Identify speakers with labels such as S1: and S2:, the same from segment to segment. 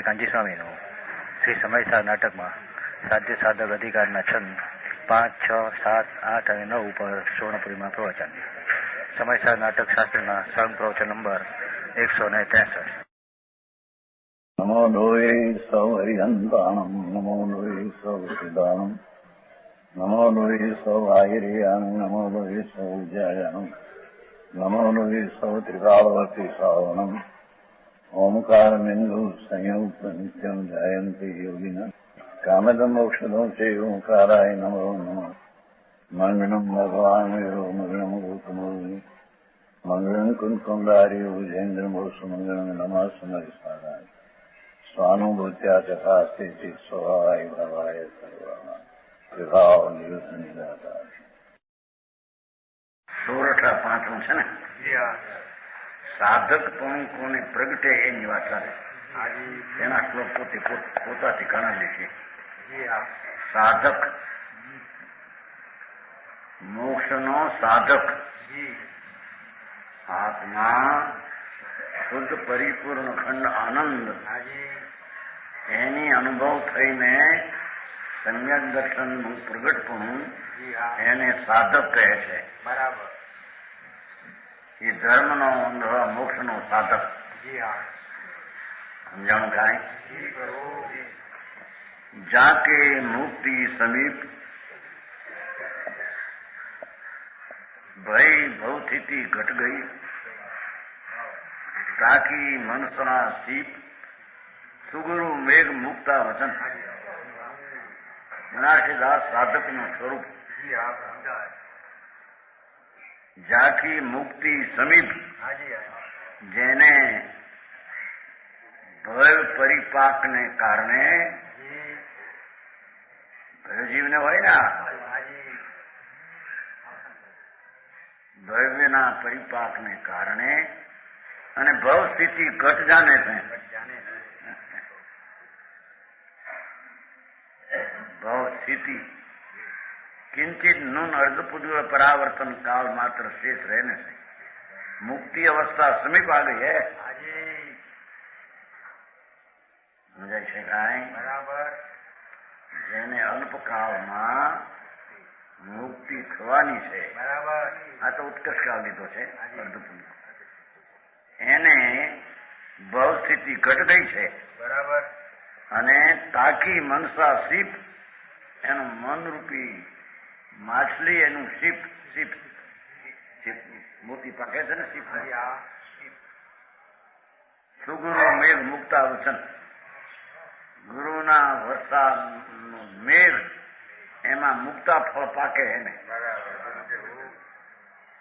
S1: કાંજી સ્વામીનું શ્રી સમયસાર નાટકમાં સાધ્ય સાધક અધિકારના છંદ 5, 6, 7, 8 અને 9 ઉપર સુવર્ણપુરીમાં પ્રવચન. સમયસાર નાટક શાસ્ત્રના સંગ પ્રવચન નંબર 163.
S2: નમો લોહે સૌ હરિહંતાણમ, નમો લોહે સૌ સિદ્ધાણમ, નમો લોહે સૌ આહિર્યાણમ, નમો લોહે સૌ જયાણમ, નમો લોહે સૌ ત્રિકાળવતી શ્રાવણમ. ઓમકાર બિંદુ સંયુક્ત નિત્યમ જયંતિ યોગિના કામદમ મોક્ષદો છે ઓંકારાય નમો નમઃ. મંગળમ ભગવાન વીરો મંગળમ ગૌતમોની મંગળમ કુંકુંડારી ભુજેન્દ્ર મોક્ષ મંગળમ નમઃ સમરિસારાય સ્વાનુભૂત્યા તથા સ્થિતિ સ્વભાવાય ભવાય સર્વમાં વિભાવ નિયુદ્ધ નિરાધાર.
S3: સોરઠા પાંચમું છે ને, સાધક પણ કોને પ્રગટે એની વાત ચાલે. એના શ્લોક પોતાથી ઘણા લેખે. સાધક, મોક્ષનો સાધક આત્મા શુદ્ધ પરિપૂર્ણ ખંડ આનંદ એની અનુભવ થઈને સમ્યક દર્શનનું પ્રગટપણું એને સાધક કહે છે. બરાબર. એ ધર્મનો અંધવા મોક્ષનો સાધક. સમજાણું કાંઈ? જાકે મુક્તિ સમીપ ભય ભવસ્થિતિ ઘટ ગઈ, તાકી મનસના સીપ સુગુરુ મેઘ મુક્તા વચન. મનાસીદાસ સાધકનું સ્વરૂપ. જાકી મુક્તિ સમીપ, જેને ભય પરિપાકને કારણે, ભયજીવને હોય ને ભવ્યના પરિપાકને કારણે અને ભવ સ્થિતિ ઘટ જાને છે. ભવ સ્થિતિ કિંચિત નુન અર્ધપૂર્વ પરાवर्तन काल मात्र शेष रहने से मुक्ति अवस्था समीप आ गई है. સમજાય છે કાંઈ? બરાબર. જેને અલ્પકાળમાં મુક્તિ થવાની છે. બરાબર. આ તો ઉત્કર્ષ કાળ લીધો છે. અર્ધપૂર્વ એને ભવ સ્થિતિ ઘટ ગઈ છે. બરાબર. અને તાકી મનસા સીપ, એનું મનરૂપી માછલી, એનું સીપ મોતી પાકે છે ને સીપ. સુગુરુ મેઘ મુક્તા વચન, ગુરુના વરસાદ મેઘ એમાં મુક્તા ફળ પાકે.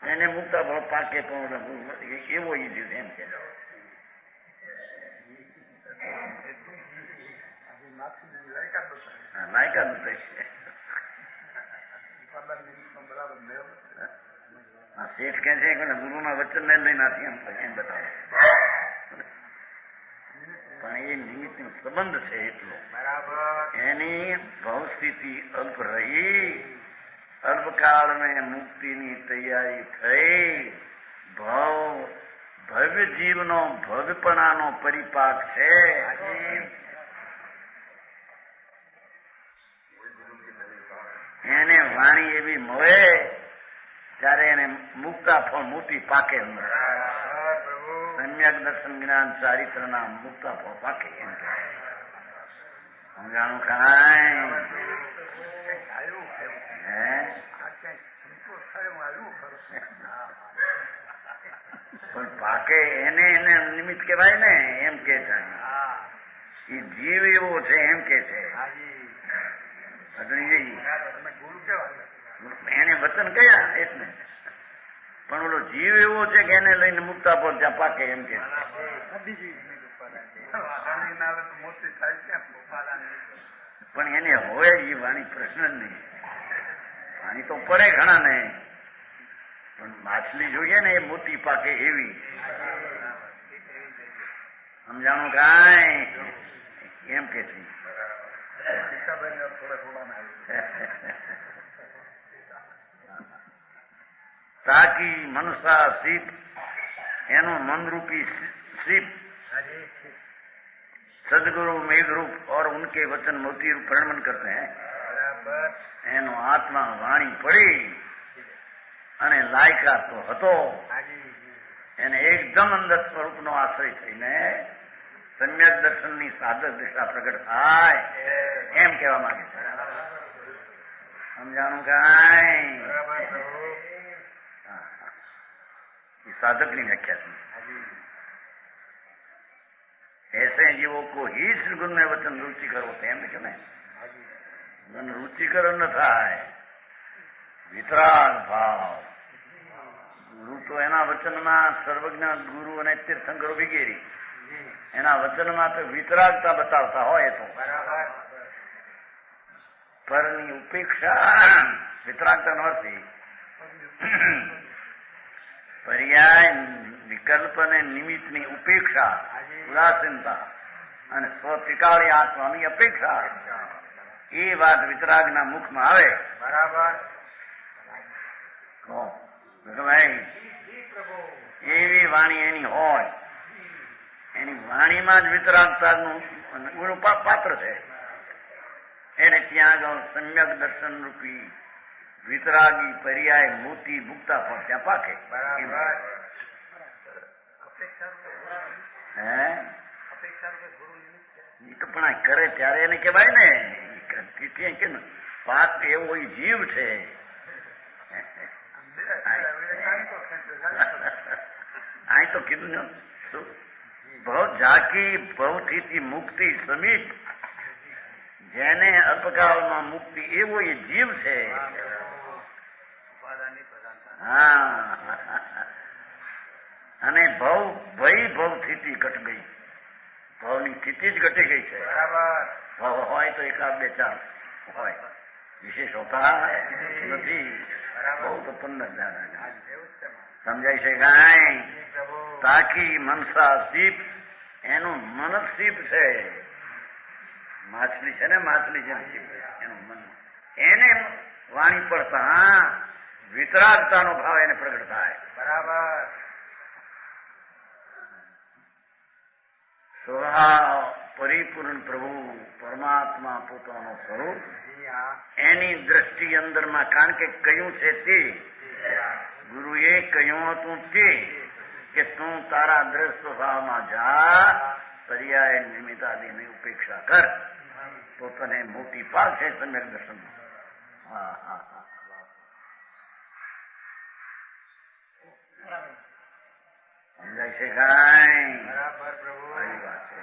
S3: એને મુક્તા ફળ પાકે પણ એવો એ જીવ એમ કે લાયકાત બતાવી છે. શેઠ કે છે કે ગુરુના વચન ને લઈને એમ બતાવે, પણ એ નિમિત્ત સંબંધ છે એટલો. બરાબર. એની ભવસ્થિતિ અલ્પ રહી, અલ્પકાળ में મુક્તિની તૈયારી થઈ. ભવ્ય જીવનો ભવ્યપણાનો પરિપાક છે. એને વાણી એવી મળે ત્યારે એને મુક્તા ફળ મોટી પાકે. સમ્યક દર્શન જ્ઞાન ચારિત્રના મુક્તા ફળ પાકે. એમ કે સમજાણું કાંઈ? પણ પાકે એને નિમિત્ત કેવાય ને, એમ કે છે. એ જીવ એવો છે એમ કે છે. એને વચન કયા એટલે, પણ ઓલો જીવ એવો છે કે એને લઈને મુક્તા પર ત્યાં પાકે એમ કે. પણ એને હોય એ વાણી પ્રશ્ન જ નહીં. વાણી તો પડે ઘણા ને, પણ માછલી જોઈએ ને એ મોટી પાકે એવી. સમજાણું કાંઈ? એમ કે છે. તાકી મનસા સીપ, એનું મનરૂપી સીપ सदगुरु मेघ रूप और उनके वचन मोती रूप प्रणमन करते हैं एनो आत्मा वाणी पड़ी અને લાયકા તો હતો એને એકદમ અંદર સ્વરૂપનો આશ્રય થઈને સમ્યક દર્શનની સાધક દિશા પ્રગટ થાય એમ કહેવા માંગે છે. સમજાણું કાંઈ? साधक की व्याख्या थी. ऐसे जीवों को ही श्री गुरु में वचन रुचि करो तेम के मैं मन रुचि करो न था वितराग भाव गुरु तो एना वचन में सर्वज्ञ गुरु અને તીર્થંકરો વિગેરી એના વચનમાં તો વિતરાગતા બતાવતા હોય તો પરની ઉપેક્ષા વિતરાગતા નથી. પર્યાય વિકલ્પ અને નિમિત્તની ઉપેક્ષા ઉદાસીનતા અને સ્વત્રિકાળી આત્માની અપેક્ષા એ વાત વિતરાગના મુખમાં આવે. બરાબર ભાઈ એવી વાણી એની હોય એની વાણીમાં જ વિતરાગતાનું પાત્ર છે એને ત્યાં આગળ સમ્યક દર્શન રૂપી વિતરાગી પર્યાય મોતી મુક્તા પણ ત્યાં પાકે. એ તો પણ આ કરે ત્યારે એને કહેવાય ને કે પાક એવો જીવ છે. અહીં તો કીધું ને બહુ ઝાંકી બહુથી મુક્તિ સમીપ જેને અલ્પકાળમાં મુક્તિ એવો એ જીવ છે. હા અને ભવ સ્થિતિ ઘટ ગઈ. ભવની સ્થિતિ જ ઘટી ગઈ છે. ભવ હોય તો એકાદ બે ચાર હોય વિશેષ હોતા નથી. બહુ તો 15,000 સમજાય છે કાંઈ? તાકી મનસા સીપ એનું મન સીપ છે. માછલી છે ને માછલી જેમ સીપ એનું મન એને વાણી પડતા વિતરાગતાનો ભાવ એને પ્રગટ થાય. બરાબર સ્વભાવ પરિપૂર્ણ પ્રભુ પરમાત્મા પોતાનો સ્વરૂપ એની દ્રષ્ટિ અંદરમાં કારણ કે કયું છે તે ગુરુએ કહ્યું હતું તે કે તું તારા દ્રષ્ટ સ્વભાવમાં જા પર્યાય નિમિત્તાદિની ઉપેક્ષા કર તો તને મોટી પાક છે સમ્યક દર્શન. હા હા હા સમજાય છે કાંઈ? બરાબર પ્રભુ આવી વાત છે.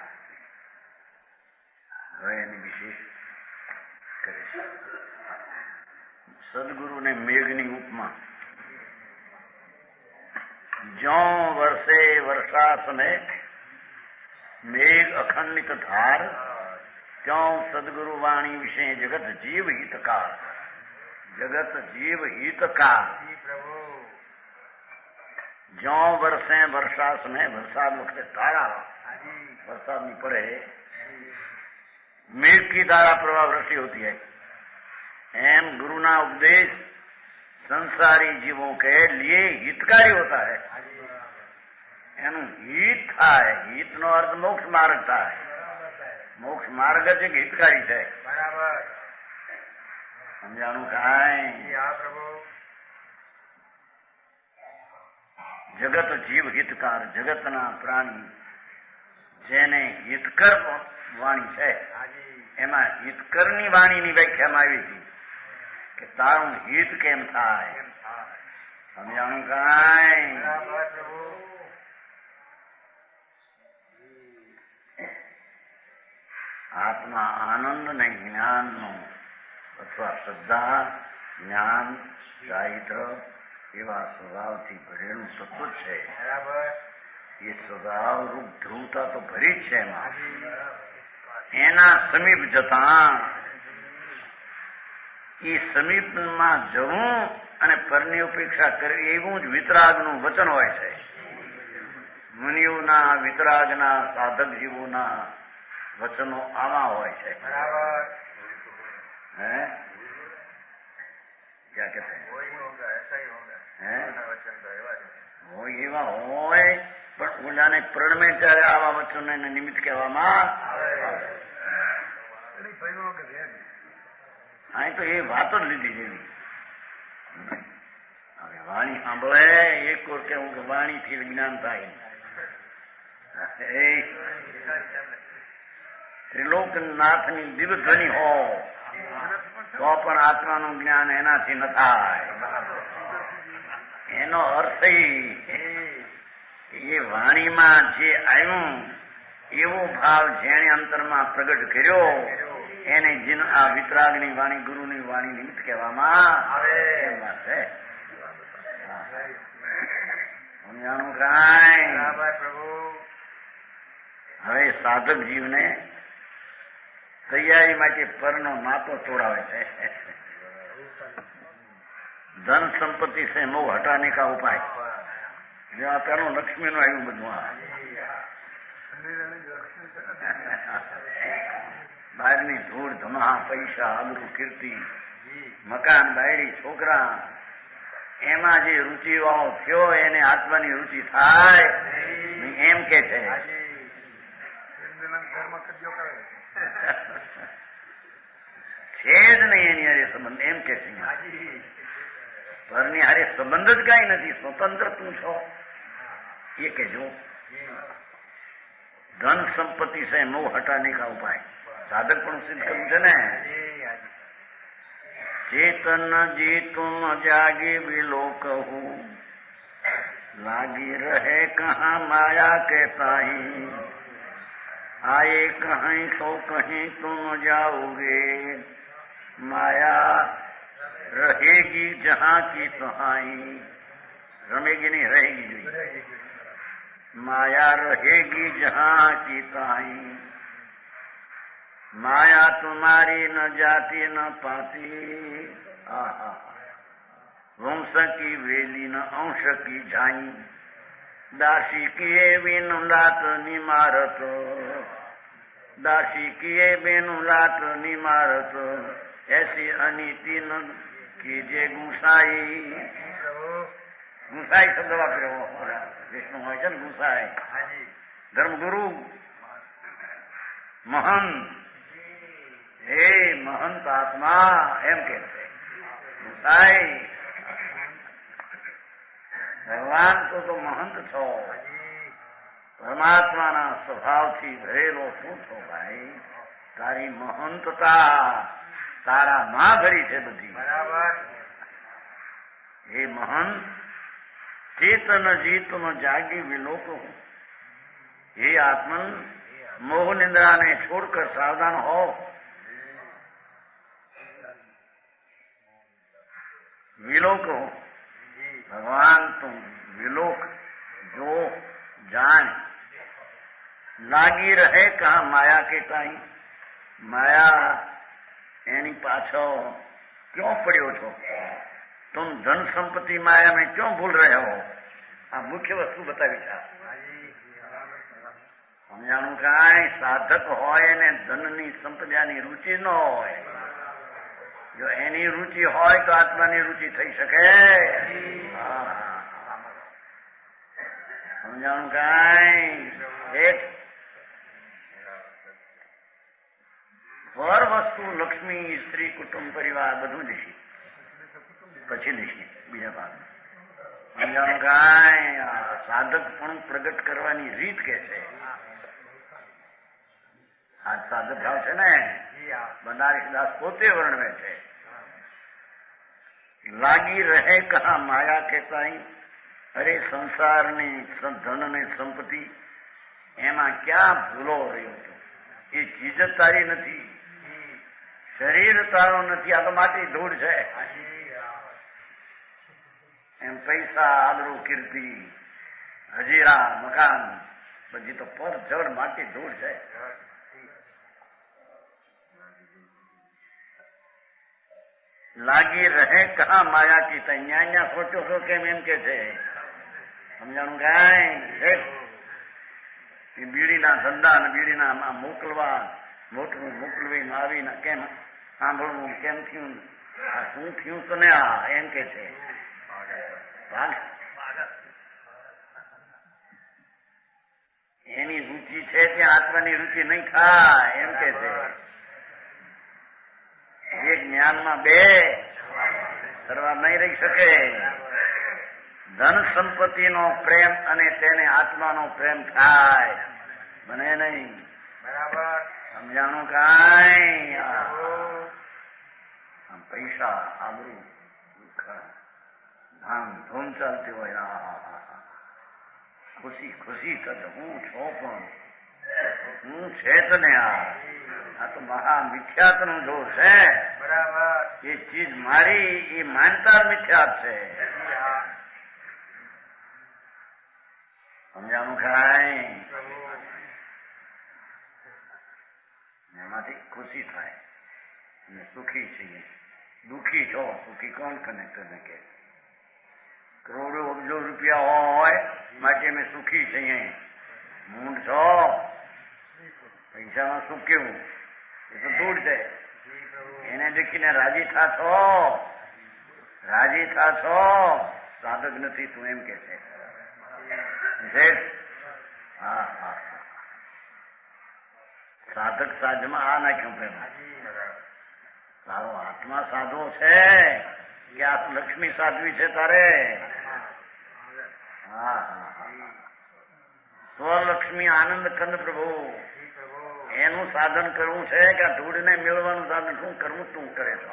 S3: હવે એની વિશેષ કરે છે સદગુરુને મેઘની ઉપમા. જ્યો વર્ષે વર્ષા સમય મેઘ અખંડિત ધાર ત્यों સદગુરુ વાણી વિશે જગત જીવ હિતકાર. જગત જીવ હિતકાર. જ્યો વર્ષે વર્ષા સમય વરસાદ વખતે તારા વરસાદની પડે मेघ की धारा प्रवाह वृष्टि होती है. एम गुरुना उपदेश संसारी जीवों के लिए हितकारी होता है. એનું હિત થાય. હિતનો અર્થ મોક્ષ માર્ગ થાય. મોક્ષ માર્ગ જ એક હિતકારી છે. બરાબર સમજાણું કાંઈ? જગત જીવ હિતકાર. જગતના પ્રાણી જેને હિતકર વાણી છે એમાં હિતકરની વાણીની વ્યાખ્યામાં આવી હતી કે તારું હિત કેમ થાય. સમજાણું કાંઈ? આત્મા આનંદ ને જ્ઞાનનો અથવા શ્રદ્ધા જ્ઞાન ચારિત્ર એવા સ્વભાવથી ભરેલું સતત છે. એ સ્વભાવ રૂપ ધ્રુવતા તો ભરી જ છે એમાં. એના સમીપ જતા એ સમીપમાં જવું અને પરની ઉપેક્ષા કરવી એવું જ વિતરાગનું વચન હોય છે. મુનિઓના વિતરાગના સાધક જીવોના વચનો આવા હોય છે. બરાબર હે ક્યાં કહેતે હે હોય એવા હોય પણ ઓલાને પ્રણમે ત્યારે આવા વચનોને નિમિત્ત કહેવામાં અહીં તો એ વાતો જ લીધી જેવી. હવે વાણી સાંભળે એક ઓર કેવું કે વાણીથી વિજ્ઞાન થાય. ત્રિલોકનાથની દિવ્ય ધ્વનિ હોય તો પણ આત્માનું જ્ઞાન એનાથી ન થાય. એનો અર્થ એ વાણીમાં જે આવ્યું એવો ભાવ જેણે અંતરમાં પ્રગટ કર્યો એને આ વિતરાગની વાણી ગુરુની વાણી નિમિત્ત કહેવામાં આવે. એમ વાત છે. સમજાણું કાંઈ? હવે સાધક જીવને તૈયારી માટે પરનો નાતો તોડાવે છે. ધન સંપત્તિ સે મોહ હટાને કા ઉપાય. જેવા પેલું લક્ષ્મીનું આવ્યું બધું. બહારની ધૂળ ધમા પૈસા આબરૂ કીર્તિ મકાન બાયડી છોકરા એમાં જે રુચિ વાળો થયો એને આત્માની રુચિ થાય એમ કે છે. છે જ નહીં એની હારે સંબંધ એમ કે છે. ઘરની હારે સંબંધ જ કઈ નથી. સ્વતંત્ર તું છો એ કહેજો. ધન સંપત્તિ છે મોહ હટાને કા ઉપાય. સાધક પણ સિદ્ધ કર્યું છે ને. चेतन जी तुम जागी विलोक हो लागी रहे कहाँ माया के ताही आए कहीं तो कहीं तुम जाओगे माया रहेगी जहाँ की तहाई. रमेगी नहीं रहेगी. माया रहेगी जहाँ की ताही माया तुम्हारी न जाती न पाती. वंश की वेली न अंश की झाई दासी किए बिनु लात निमारत. दासी किए बिनु लात निमारत ऐसी अनीति न कीजे गुसाई. गुसाई शब्द वापर्યો વિષ્ણુ હોય છે ને ગુસાઈ. ધર્મગુરુ મહંત હે મહંત આત્મા એમ કે છે. ભગવાન તો મહંત છો. પરમાત્માના સ્વભાવથી ભરેલો શું છો ભાઈ. તારી મહંતતા તારા માં ભરી છે બધી. બરાબર. હે મહંત चेतन जी तुम जागी विलोक हो. हे आत्मन मोह निंद्रा ने छोड़कर सावधान हो. विलोक हो. भगवान तुम विलोक जो जान लागी रहे कहा माया के ताई. माया एनी पाछो क्यों पड़ो छो. तुम धन संपत्ति माया में क्यों भूल रहे हो. आ मुख्य वस्तु बतावी છે. સમજાણું કાંઈ. સાધક હોય ને ધનની સંપદાની રુચિ ન હોય. જો એની રુચિ હોય તો આત્માની રુચિ થઈ શકે. સમજાણું કાંઈ. એક પર વસ્તુ લક્ષ્મી સ્ત્રી કુટુંબ પરિવાર બધું જ છે. પછી લઈશું બીજા ભાગ. સમજાણું કાંઈ. સાધક પણ પ્રગટ કરવાની રીત કે છે. આ સાધક ભાવ છે ને બનારસદાસ પોતે વર્ણવે છે. લાગી રહે કહા માયા કે તાઈ. અરે સંસારની ધન ને સંપત્તિ એમાં ક્યાં ભૂલો રહ્યો છો. એ ચીજ જ તારી નથી. શરીર તારું નથી. આ તો માટી ધૂળ છે. એમ પૈસા આબરૂ કીર્તિ હજીરા મકાન બધી તો પર જળ માટી ધૂળ છે. લાગી રહે કહા માયા કી તઈ. અહીંયા સોચો છો કેમ એમ કે છે. સમજાણું કાંઈ. બીડીના ધંધા ને બીડીના મોકલવા મોટું મોકલવી આવીને કેમ સાંભળવું કેમ થયું શું થયું તને આ એમ કે છે. એની રુચિ છે ત્યાં આત્માની રુચિ નહીં થાય એમ કે છે. એક જ્ઞાનમાં બે કરવા નહીં રહી શકે. ધન સંપત્તિનો પ્રેમ અને તેને આત્માનો પ્રેમ થાય બને નહીં.
S4: બરાબર
S3: સમજાણું કાંઈ? પૈસા આબરૂ ધામ ધૂમ ચાલતી હોય ખુશી ખુશી કરે હું છો પણ હું છે તને આ તો મહા મિથ્યાત નું જોર છે.
S4: બરાબર
S3: એ ચીજ મારી એ માનતા મિથ્યાત છે. સમજાણું કાંઈ? એમાંથી ખુશી થાય અને સુખી છીએ. દુઃખી છો સુખી કોણ કનેક્ટર ને કે કરોડો અબજો રૂપિયા હોય માટે અમે સુખી છીએ. મૂંડ છો પૈસામાં સુખ કેવું એ તો દૂર છે. એને દેખીને રાજી થાશો સાધક નથી તું એમ કે છે. હા હા સાધક સાધમાં આ નાખ્યું પ્રેમ. તારો આત્મા સાધવો છે કે આ લક્ષ્મી સાધવી છે તારે? હા સ્વલક્ષ્મી આનંદ કંદ પ્રભુ એનું સાધન કરવું છે કે આ ધૂળને મેળવાનું સાધન શું કરવું તું કરે છો?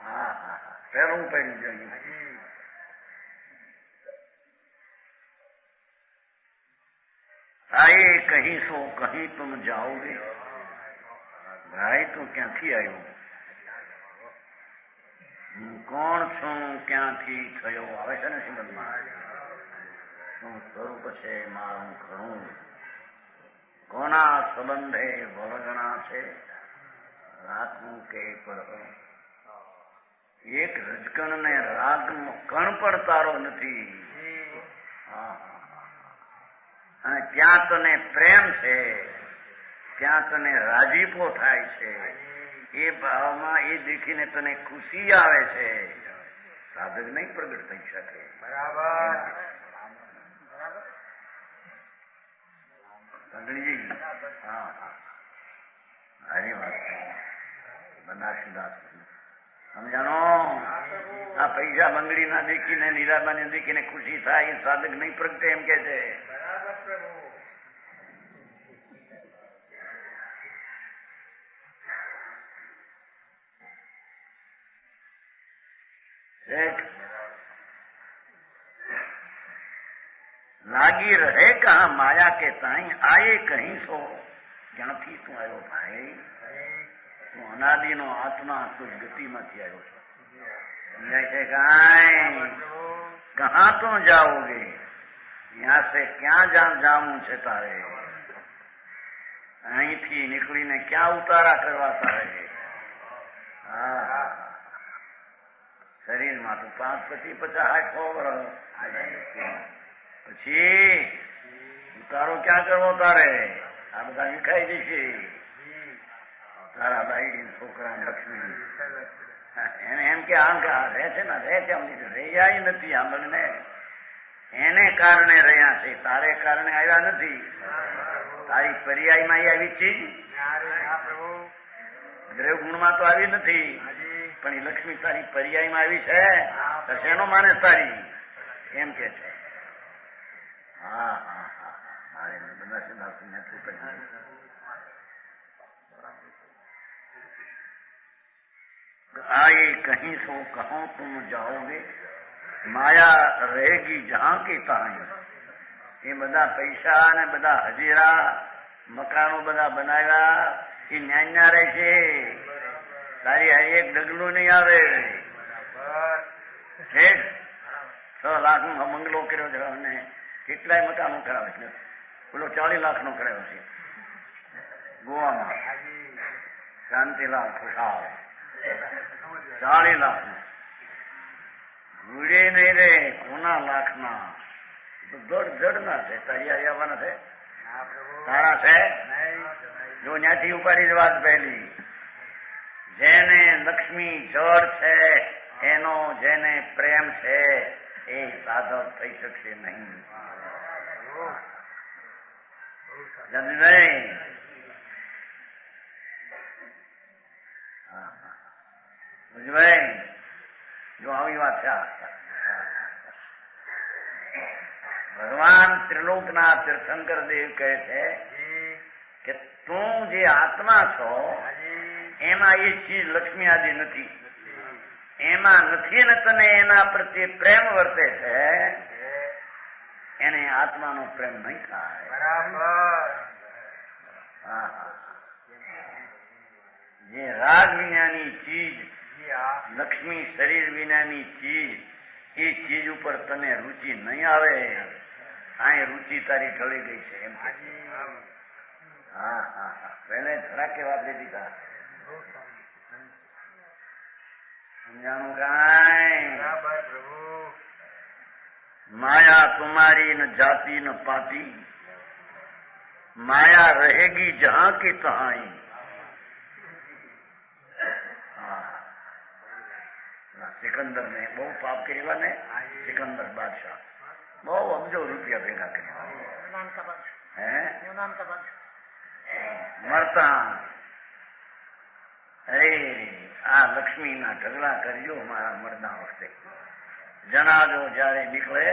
S3: હા હા પહેલું પહેલું જોઈએ. આયે કહી સો કહી તુમ જાઓગે. ભાઈ તું ક્યાંથી આવ્યો? હું કોણ છું ક્યાંથી થયો? આવે છે ને શ્રીમદમાં શું સ્વરૂપ છે મારું ખરું? કોના સંબંધે વળગણા છે રાતનું કે પર? એક રજકણ ને રાગ કણ પણ તારો નથી. અને ત્યાં તને પ્રેમ છે ત્યાં તને રાજીપો થાય છે. એ ભાવમાં એ દેખીને તને ખુશી આવે છે. સાધક નહીં પ્રગટ થઈ શકે.
S4: બરાબર
S3: હા હારી વાત બનાસદાસ સમજાણો? આ પૈસા બંગડી ના દેખીને નીરાબાને દેખીને ખુશી થાય એ સાધક નહીં પ્રગટે એમ કે છે. લાગી રહે કહા માયા કે તાઈ આયે કહી સો. ક્યાંથી તું આવ્યો ભાઈ? તું અનાદિનો આત્મા તું ગતિમાંથી આવ્યો છો. સમજાય છે કાંઈ? કહા તું જાઓગે? યહાં સે ક્યાં જાવું છે તારે? અહીંથી નીકળીને ક્યાં ઉતારા કરવા તારે? હા શરીરમાં તો 5 પછી 50 વર્ષ પછી ઉતારો ક્યાં કરવો તારે? આ બધા વિખાઈ જશે. તારા બાઈ છોકરા લક્ષ્મી એને એમ કે આમ કે રહે છે ને રહે છે રહ્યા નથી આંબળને એને કારણે રહ્યા છે. તારે કારણે આવ્યા નથી. તારી પર્યાયમાં આવી ચીજ દ્રવ ગુણમાં તો આવી નથી પણ એ લક્ષ્મી તારી પર્યાયમાં આવી છે તો શેનો માણસ તારી એમ કે છે. હા હા હા મારે બધા आए कहीं सो कहो तुम जाओगे माया रहेगी जहां की तहां. એ બધા પૈસા ને બધા હજીરા મકાનો બધા બનાવ્યા એ ન્યાન્યા રહે છે. તારી હારી એક ડગલું નહીં આવે. 6 લાખનો બંગલો કર્યો છે અને કેટલાય મકાનો કરાવે છે. પેલો 40 લાખનો કરાવ્યો છે ગોવામાં. શાંતિલાલ ખુશાલ 40 લાખનો ગુડે નહીં રે. કોના લાખના જડ ના છે. તારી આવવાના છે તારા છે જો ત્યાંથી ઉપાડી વાત પહેલી. જેને લક્ષ્મી જળ છે એનો જેને પ્રેમ છે એ સાધક થઈ શકશે નહીં. જમીભાઈ ભુજભાઈ જો આવી વાત છે. ભગવાન ત્રિલોકના તીર્થંકર દેવ કહે છે કે તું જે આત્મા છો એમાં એ ચીજ લક્ષ્મી આદિ નથી, એમાં નથી ને તને એના પ્રત્યે પ્રેમ વર્તે છે, એને આત્માનો પ્રેમ નહીં થાય.
S4: બરાબર.
S3: જે રાગ વિનાની ચીજ, લક્ષ્મી શરીર વિનાની ચીજ, એ ચીજ ઉપર તને રુચિ નહીં આવે. આ રુચિ તારી ઢળી ગઈ છે એમ. પહેલે ધડાકે વાપરી દીધા. સમજાણું કાંઈ?
S4: બરાબર પ્રભુ.
S3: माया तुम्हारी न जाति न पाती, माया रहेगी जहां की तहाई. સિકંદર ને બહુ પાપ કર્યા ને, સિકંદર બાદશાહ બહુ અબજો રૂપિયા ભેગા કર્યા. મરતા અરે આ લક્ષ્મીના ઢગલા કરજો મારા મરદા વખતે. જનાજો જયારે નીકળે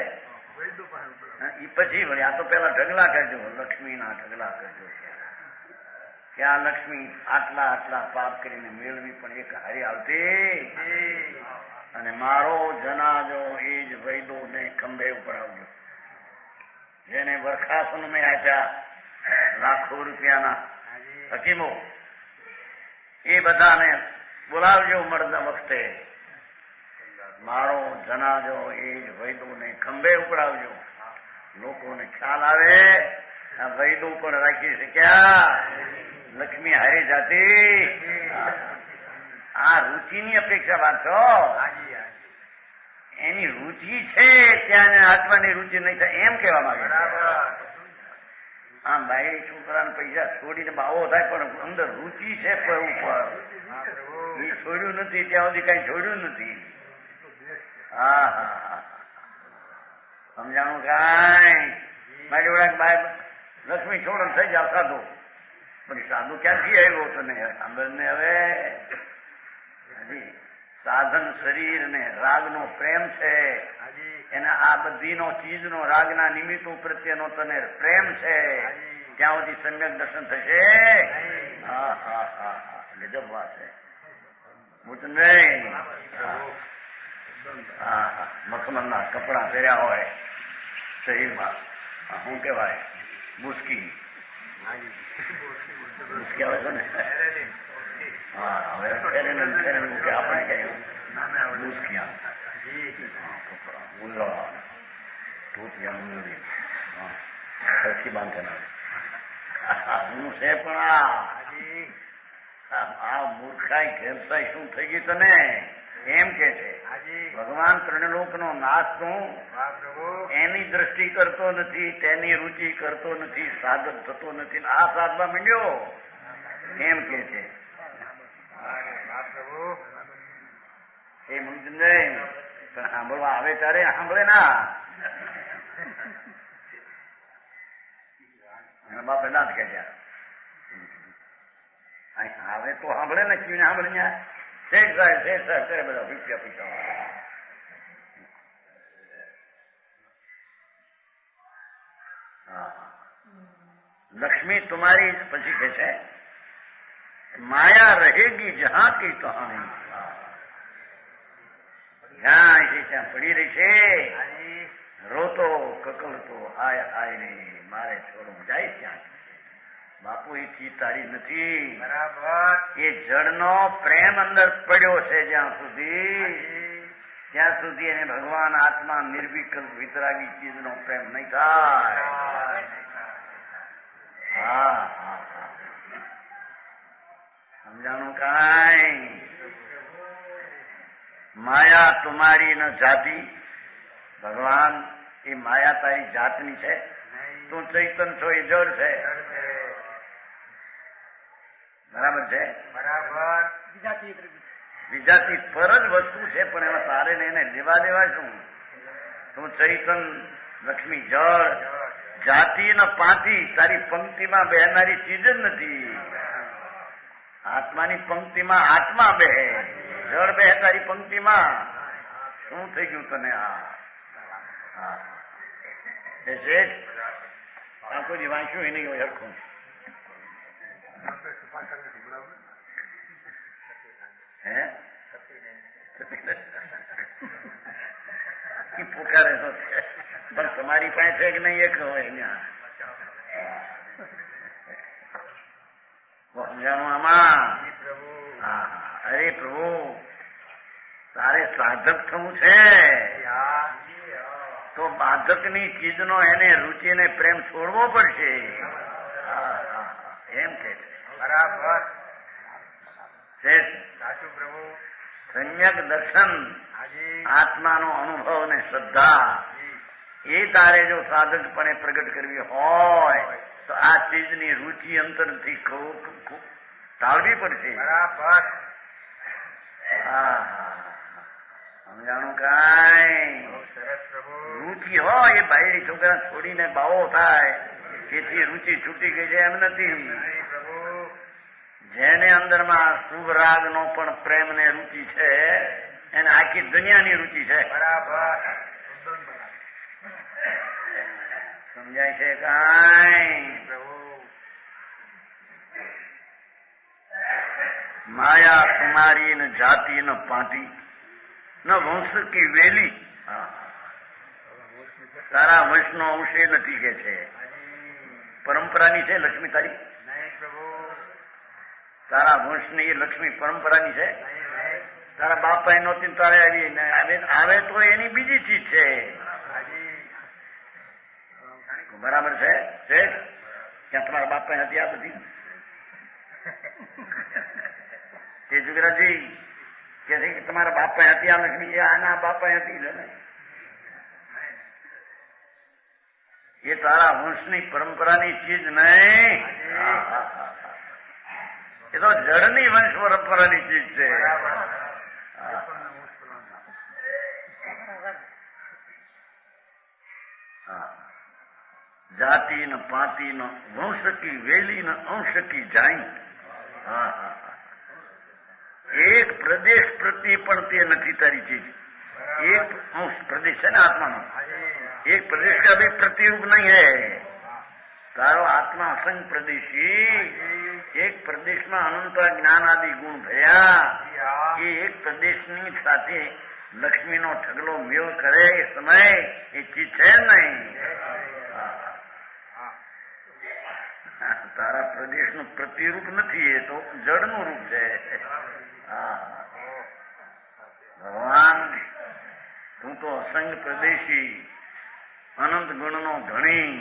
S3: એ પછી વળી આ તો પેલા ઢગલા કરજો, લક્ષ્મીના ઢગલા કરજો કે આ લક્ષ્મી આટલા આટલા પાપ કરીને મેળવી પણ એક હારી આવતી. અને મારો જનાજો એ જ વૈદો ને ખંભે ઉપર આવજો. જેને વરખાસન મેં આપ્યા લાખો રૂપિયાના હકીમો, એ બધાને બોલાવજો મરદ વખતે. મારો જનાજો એ જ વૈદોને ખંભે ઉપડાવજો. લોકોને ખ્યાલ આવે આ વૈદો પણ રાખી શક્યા, લક્ષ્મી હારી જાતી. આ રુચિની અપેક્ષા વાત છો. એની રુચિ છે ત્યાં આત્માની રુચિ નહીં થાય એમ કહેવા માંગે. આમ બાઈ છોકરાને પૈસા છોડીને બાવો થાય પણ અંદર રુચિ છે ઉપર એ છોડ્યું નથી ત્યાં સુધી કઈ છોડ્યું નથી. સમજાણું કાંઈ? મારી જોડે બાય લક્ષ્મી છોડો થઈ જાવ સાધુ, પણ સાધુ ક્યાંથી આવ્યો તને સાંભળ ને. હવે સાધન શરીર ને રાગનો પ્રેમ છે, એને આ બધીનો ચીજનો રાગના નિમિત્તો પ્રત્યેનો તને પ્રેમ છે, ત્યાં સુધી સમ્યક દર્શન થશે. ગજબ વાત છે. મખમલના કપડા પહેર્યા હોય શરીરમાં, શું કેવાય મુસ્કી આવે છે ને. હા હવે આપણે કહીએ મુસ્કિયા મુલ્લા ટોપિયા મુલ્લી સરખી બાંધેલા હું છે. પણ આ મૂર્ખાઈ ઘેરસાઈ શું થઈ ગઈ તને એમ કે છે. ભગવાન ત્રણલોક નો નાશ તું એની દ્રષ્ટિ કરતો નથી, તેની રુચિ કરતો નથી, સાધક થતો નથી. આ સાધવા માંડ્યો એમ કે છે. એ મુંજ નહીં પણ સાંભળવા આવે ત્યારે સાંભળે ના. એના બાપ ના જ કે આવે તો સાંભળે ને કેવી સાંભળે ત્યાં શેઠ સાહેબ કરે બધા રૂપિયા પૈસા. લક્ષ્મી તુમારી પછી કે છે માયા રહેગી જહાં કી કહાની. જ્યાં છે ત્યાં પડી રહી છે, રોતો કકળતો હાય હાય રે મારે છોડું જાય ત્યાં. બાપુ એ ચીજ તારી નથી.
S4: બરાબર.
S3: એ જળનો પ્રેમ અંદર પડ્યો છે જ્યાં સુધી, ત્યાં સુધી એને ભગવાન આત્મા નિર્વિકલ્પ વિતરાગી ચીજનો પ્રેમ નહીં થાય. સમજાણું કાંઈ? માયા તુમારી ન જાતિ. ભગવાન એ માયા તારી જાતની છે. તું ચૈતન છો એ જળ છે. બરાબર છે.
S4: બરાબર.
S3: વિજાતી પર જ વસ્તુ છે પણ એમાં તારે ને એને લેવા દેવા શું? તું ચૈતન, લક્ષ્મી જળ, જાતિ ને પાતિ તારી પંક્તિમાં બેહનારી ચીજ જ નથી. આત્માની પંક્તિમાં આત્મા બેહે, જળ બેહે તારી પંક્તિમાં. શું થઈ ગયું તને? આખો જી વાંચ્યું એ નહીં હોય હરખું. હે પુકારે તો પણ તમારી પાસે છે કે નહીં એક હોય સમજાણું આમાં? અરે પ્રભુ તારે સાધક થવું છે તો બાધકની ચીજનો એને રુચિને પ્રેમ છોડવો પડશે. એમ કે છે.
S4: બરાબર
S3: સાચું પ્રભુ. સંયક દર્શન, આત્માનો અનુભવ ને શ્રદ્ધા એ તારે જો સાધકપણે પ્રગટ કરવી હોય તો આ ચીજની રુચિ અંતરથી ટાળવી પડશે.
S4: બરાબર.
S3: સમજાણું કાંઈ?
S4: સરસ પ્રભુ.
S3: રુચિ હોય એ બાયડી છોકરા છોડીને બાવો થાય તેથી રુચિ છૂટી ગઈ છે એમ નથી.
S4: પ્રભુ
S3: જેને અંદરમાં શુભ રાગ નો પણ પ્રેમ ને રુચિ છે એને આખી દુનિયાની રુચિ છે.
S4: બરાબર.
S3: સમજાય છે કાંઈ?
S4: પ્રભુ
S3: માયા કુમારી ન જાતિ ન પાટી ન વંશ કી વેલી. તારા વંશનો અંશ એ નથી કે છે. પરંપરાની છે લક્ષ્મી તારી?
S4: નહીં પ્રભુ.
S3: તારા વંશની એ લક્ષ્મી પરંપરાની છે? તારા બાપા નહોતી તારે આવે તો એની બીજી ચીજ છે. બરાબર છે? ક્યાં તમારા બાપા હતી આ બધી? તે જુગરાજી કે છે કે તમારા બાપા હતી આ લક્ષ્મી, આના બાપા હતી ને એ તારા વંશની પરંપરાની ચીજ નહીં, એ તો જળની વંશ પરંપરાની ચીજ છે. જાતિ ન પાતિ ન વંશ કી વેલી ન અંશ કી જાય. એક પ્રદેશ પ્રતિ પણ તે નથી તારી ચીજ. એક અંશ પ્રદેશ છે ને આત્માનો, एक प्रदेश का भी प्रतिरूप नहीं है. तारो आत्मा असंग प्रदेशी, एक प्रदेशમાં અનંત જ્ઞાન આદિ ગુણ ભર્યા એ એક પ્રદેશની સાથે લક્ષ્મીનો ઢગલો મેળ કરે એ સમય એ ચીજ છે નહીં. તારા પ્રદેશનું પ્રતિરૂપ નથી, એ તો જળનું રૂપ છે. ભગવાન તું તો અસંગ પ્રદેશી અનંત ગુણનો ધણી.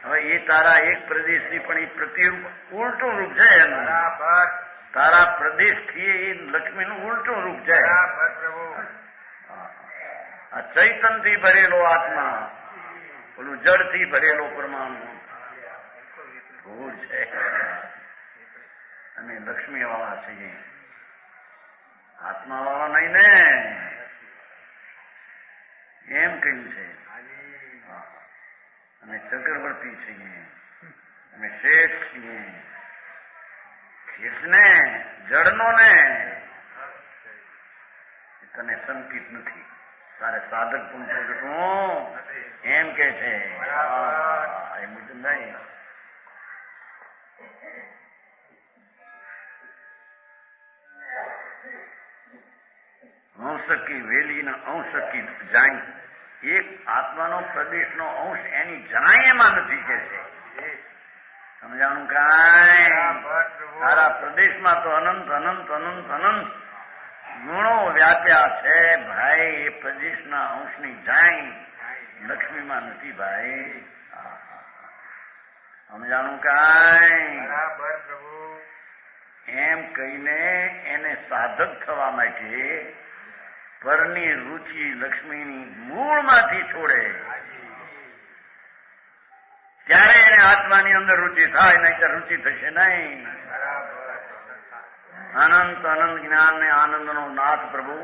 S3: હવે એ તારા એક પ્રદેશથી પણ એ પ્રતિરૂપ ઉલટું રૂપ છે એનું. તારા પ્રદેશથી એ લક્ષ્મીનું ઉલટું રૂપ છે. આ ચૈતનથી ભરેલો આત્મા, ઓલું જળથી ભરેલો પરમાણુ ભૂલ છે. અને લક્ષ્મી વાળા છે, આત્મા વાળા નહીં ને એમ કહ્યું છે. અમે ચક્રવર્તી છીએ, અમે શેઠ છીએ. શેઠને જળનો ને તને સંકિત નથી, તારે સાધક પણ પ્રગટવું એમ કે છે. એ મુજબ નહીં. અંશ કી વેલી ને અંશ કી જાય. એક આત્માનો પ્રદેશનો અંશ એની જરાય એમાં નથી કે છે. સમજાણું કાંઈ? તારા પ્રદેશમાં તો અનંત અનંત અનંત અનંત ગુણો વ્યાપ્યા છે ભાઈ. એ પ્રદેશના અંશની જાય લક્ષ્મીમાં નથી ભાઈ. સમજાણું કાંઈ? એમ કહીને એને સાધક થવા માટે પરની રુચિ લક્ષ્મીની મૂળમાંથી છોડે ત્યારે એને આત્માની અંદર રુચિ થાય, નહીં તો રુચિ થશે નહીં. અનંત અનંત જ્ઞાન ને આનંદનો નાથ પ્રભુ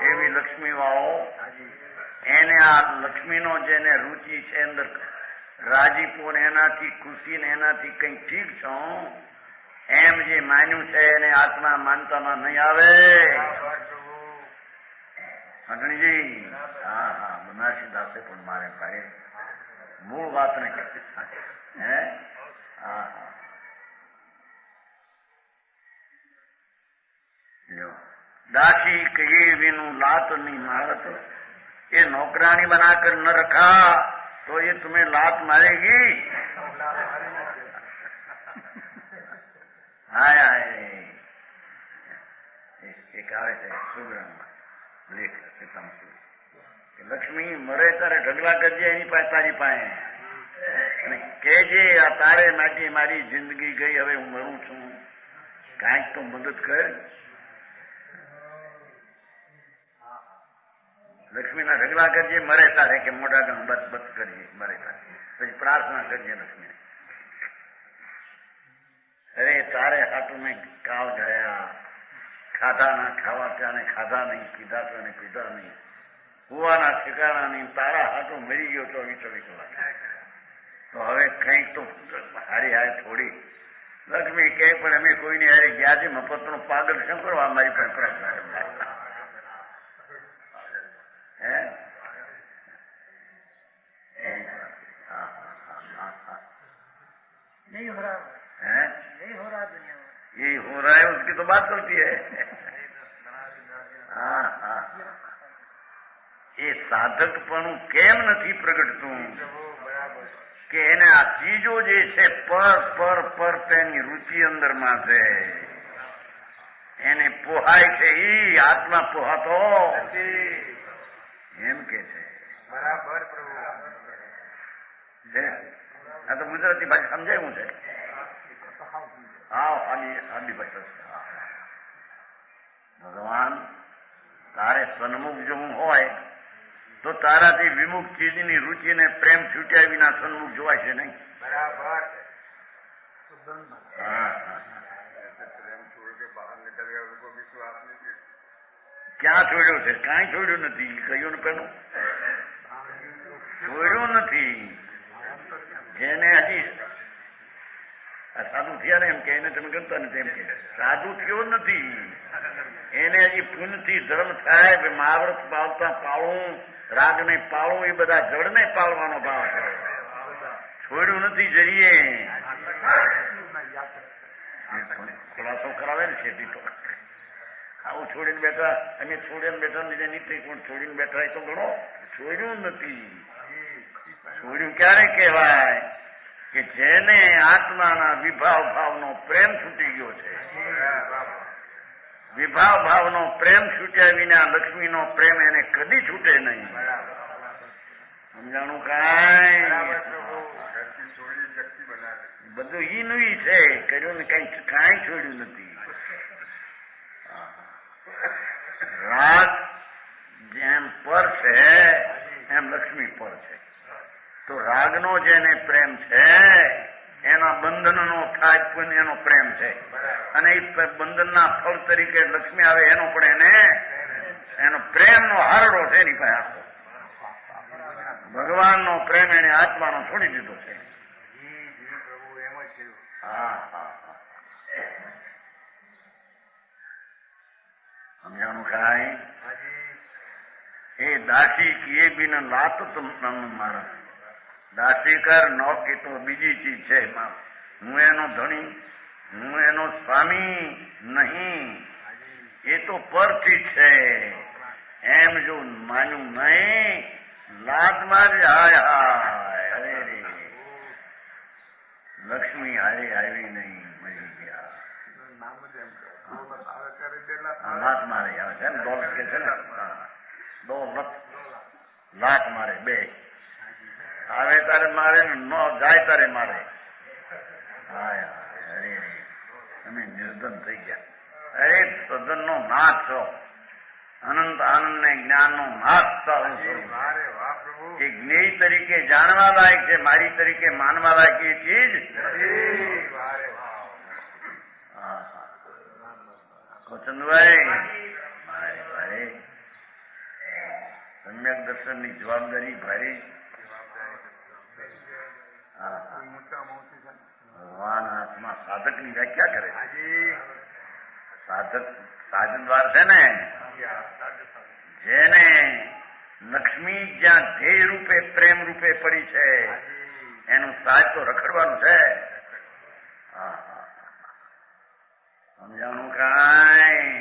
S3: એવી લક્ષ્મી વાળો એને આ લક્ષ્મીનો જેને રુચિ છે અંદર રાજીપો ને એનાથી ખુશી ને એનાથી કઈ ઠીક છો એમ જે માન્યું છે એને આત્મા માનતામાં નહીં આવે. અગ્નિજી હા હા બનારસી દાસે પણ મારે પાડે મૂળ વાત ને હે હા હા दासी कहे बिनु लात नहीं मारत, ये नौकरानी बनाकर न रखा तो ये तुम्हें लात मारेगी. हाय हाय एक આવે છે સુગ્રામમાં લેખ કે લક્ષ્મી મરે તારે ઢગલા કરજે એની પાસે તારી પાસે અને કહેજે આ તારે માટે મારી જિંદગી ગઈ, હવે હું મરું છું, કાંઈક તો મદદ કર. લક્ષ્મીના ઢગલા કરજે મરે તારે કે મોટા ગણ બસ બસ કરજે મરે તારે, પછી પ્રાર્થના કરજે લક્ષ્મી. અરે તારે હાટું મેં કાવ ગયા, ખાધા ના ખાવા ત્યાંને ખાધા નહીં, પીધા તો એને પીધા નહીં, કુવાના ઠેકાણા નહીં, તારા હાટું મરી ગયો 24 કલાક. તો હવે કંઈક તો હારી હારે થોડી. લક્ષ્મી કહે પણ અમે કોઈને હારે ગયા છે મફતનો પાગલ શું કરવા અમારી પણ પ્રાર્થના
S4: यही हो रहा दुनिया में,
S3: यही हो रहा है, उसकी तो बात चलती है. हाँ हाँ એ સાધકપણું કેમ નથી પ્રગટતું કે એને આ ચીજો જે છે પર પર પર તેની રુચિ અંદરમાં છે, એને પોહાય છે, ઈ આત્મા પોહાતો એમ કે છે.
S4: બરાબર પ્રભુ.
S3: આ તો ગુજરાતી ભાષા સમજાયું છે. હા આદિ ભાષા. ભગવાન તારે સન્મુખ જોવું હોય તો તારાથી વિમુખ ચીજની રુચિને પ્રેમ છૂટ્યા વિના સન્મુખ જોવાય છે નહીં.
S4: બરાબર.
S3: ક્યાં છોડ્યો છે? કાંઈ છોડ્યું નથી. કહ્યું ને પેલું છોડ્યું નથી. જેને હજી સાધુ થયા ને એમ કે એને તમે ગમતા નથી એમ કે સાધુ થયો નથી, એને હજી પુણ્યથી ધર્મ થાય, મહાવ્રત પાળતા પાળવું, રાગ ને પાળવું, એ બધા જળ ને પાળવાનો ભાવ છે. છોડ્યું નથી. જઈએ ખુલાસો કરાવે ને છે તો આવું છોડીને બેઠા, અમે છોડીને બેઠા લીધે નહીં, પણ છોડીને બેઠા એ તો ઘણો છોડ્યું નથી. છોડ્યું ક્યારે કહેવાય કે જેને આત્માના વિભાવ ભાવનો પ્રેમ છૂટી ગયો છે. વિભાવ ભાવનો પ્રેમ છૂટ્યા વિના લક્ષ્મીનો પ્રેમ એને કદી છૂટે નહીં. સમજાણું? કાંઈ બધું ઈનું ઈ છે. કર્યું ને કાંઈ છોડ્યું નથી. રાગ જેમ પર છે એમ લક્ષ્મી પર છે. તો રાગનો જેને પ્રેમ છે એના બંધનનો થાય પણ એનો પ્રેમ છે, અને એ બંધનના ફળ તરીકે લક્ષ્મી આવે એનો પણ એનો પ્રેમનો હારડો છે એની પાસે આખો. ભગવાનનો પ્રેમ એને આત્માનો છોડી દીધો છે. હા હા સમજાણું? કાંઈ એ દાસી કિએ બિન લાત તમ મારા દાસી કર ન કે તો બીજી ચીજ છે. હું એનો ધણી, હું એનો સ્વામી નહીં, એ તો પરથી છે એમ જો માન્યું નહીં, લાત મારી હાય હાય અરે રે લક્ષ્મી હારે આવી નહીં, મરી ગયા. લાત મારે આવે છે ને, દોલત કે છે ને, દોલત લાત મારે બે આવે તારે મારે ને ન જાય તારે મારે. હાય અરે તમે નિર્ધન થઈ ગયા. અરે સદન નો નાથ છો, અનંત આનંદ ને જ્ઞાન નો નાથ સારું સ્વરૂપ. એ જ્ઞેય તરીકે જાણવા લાયક છે, મારી તરીકે માનવા લાયક એ ચીજ. કોચંદભાઈ ભારે સમ્યક દર્શન ની જવાબદારી ભારે. ભગવાન આત્મા સાધકની વ્યાખ્યા કરે સાધક સાધનદ્વાર છે ને જેને લક્ષ્મી જ્યાં ધ્યેય રૂપે પ્રેમ રૂપે પડી છે એનું સાજ તો રખડવાનું છે. સમજાણું કાંઈ?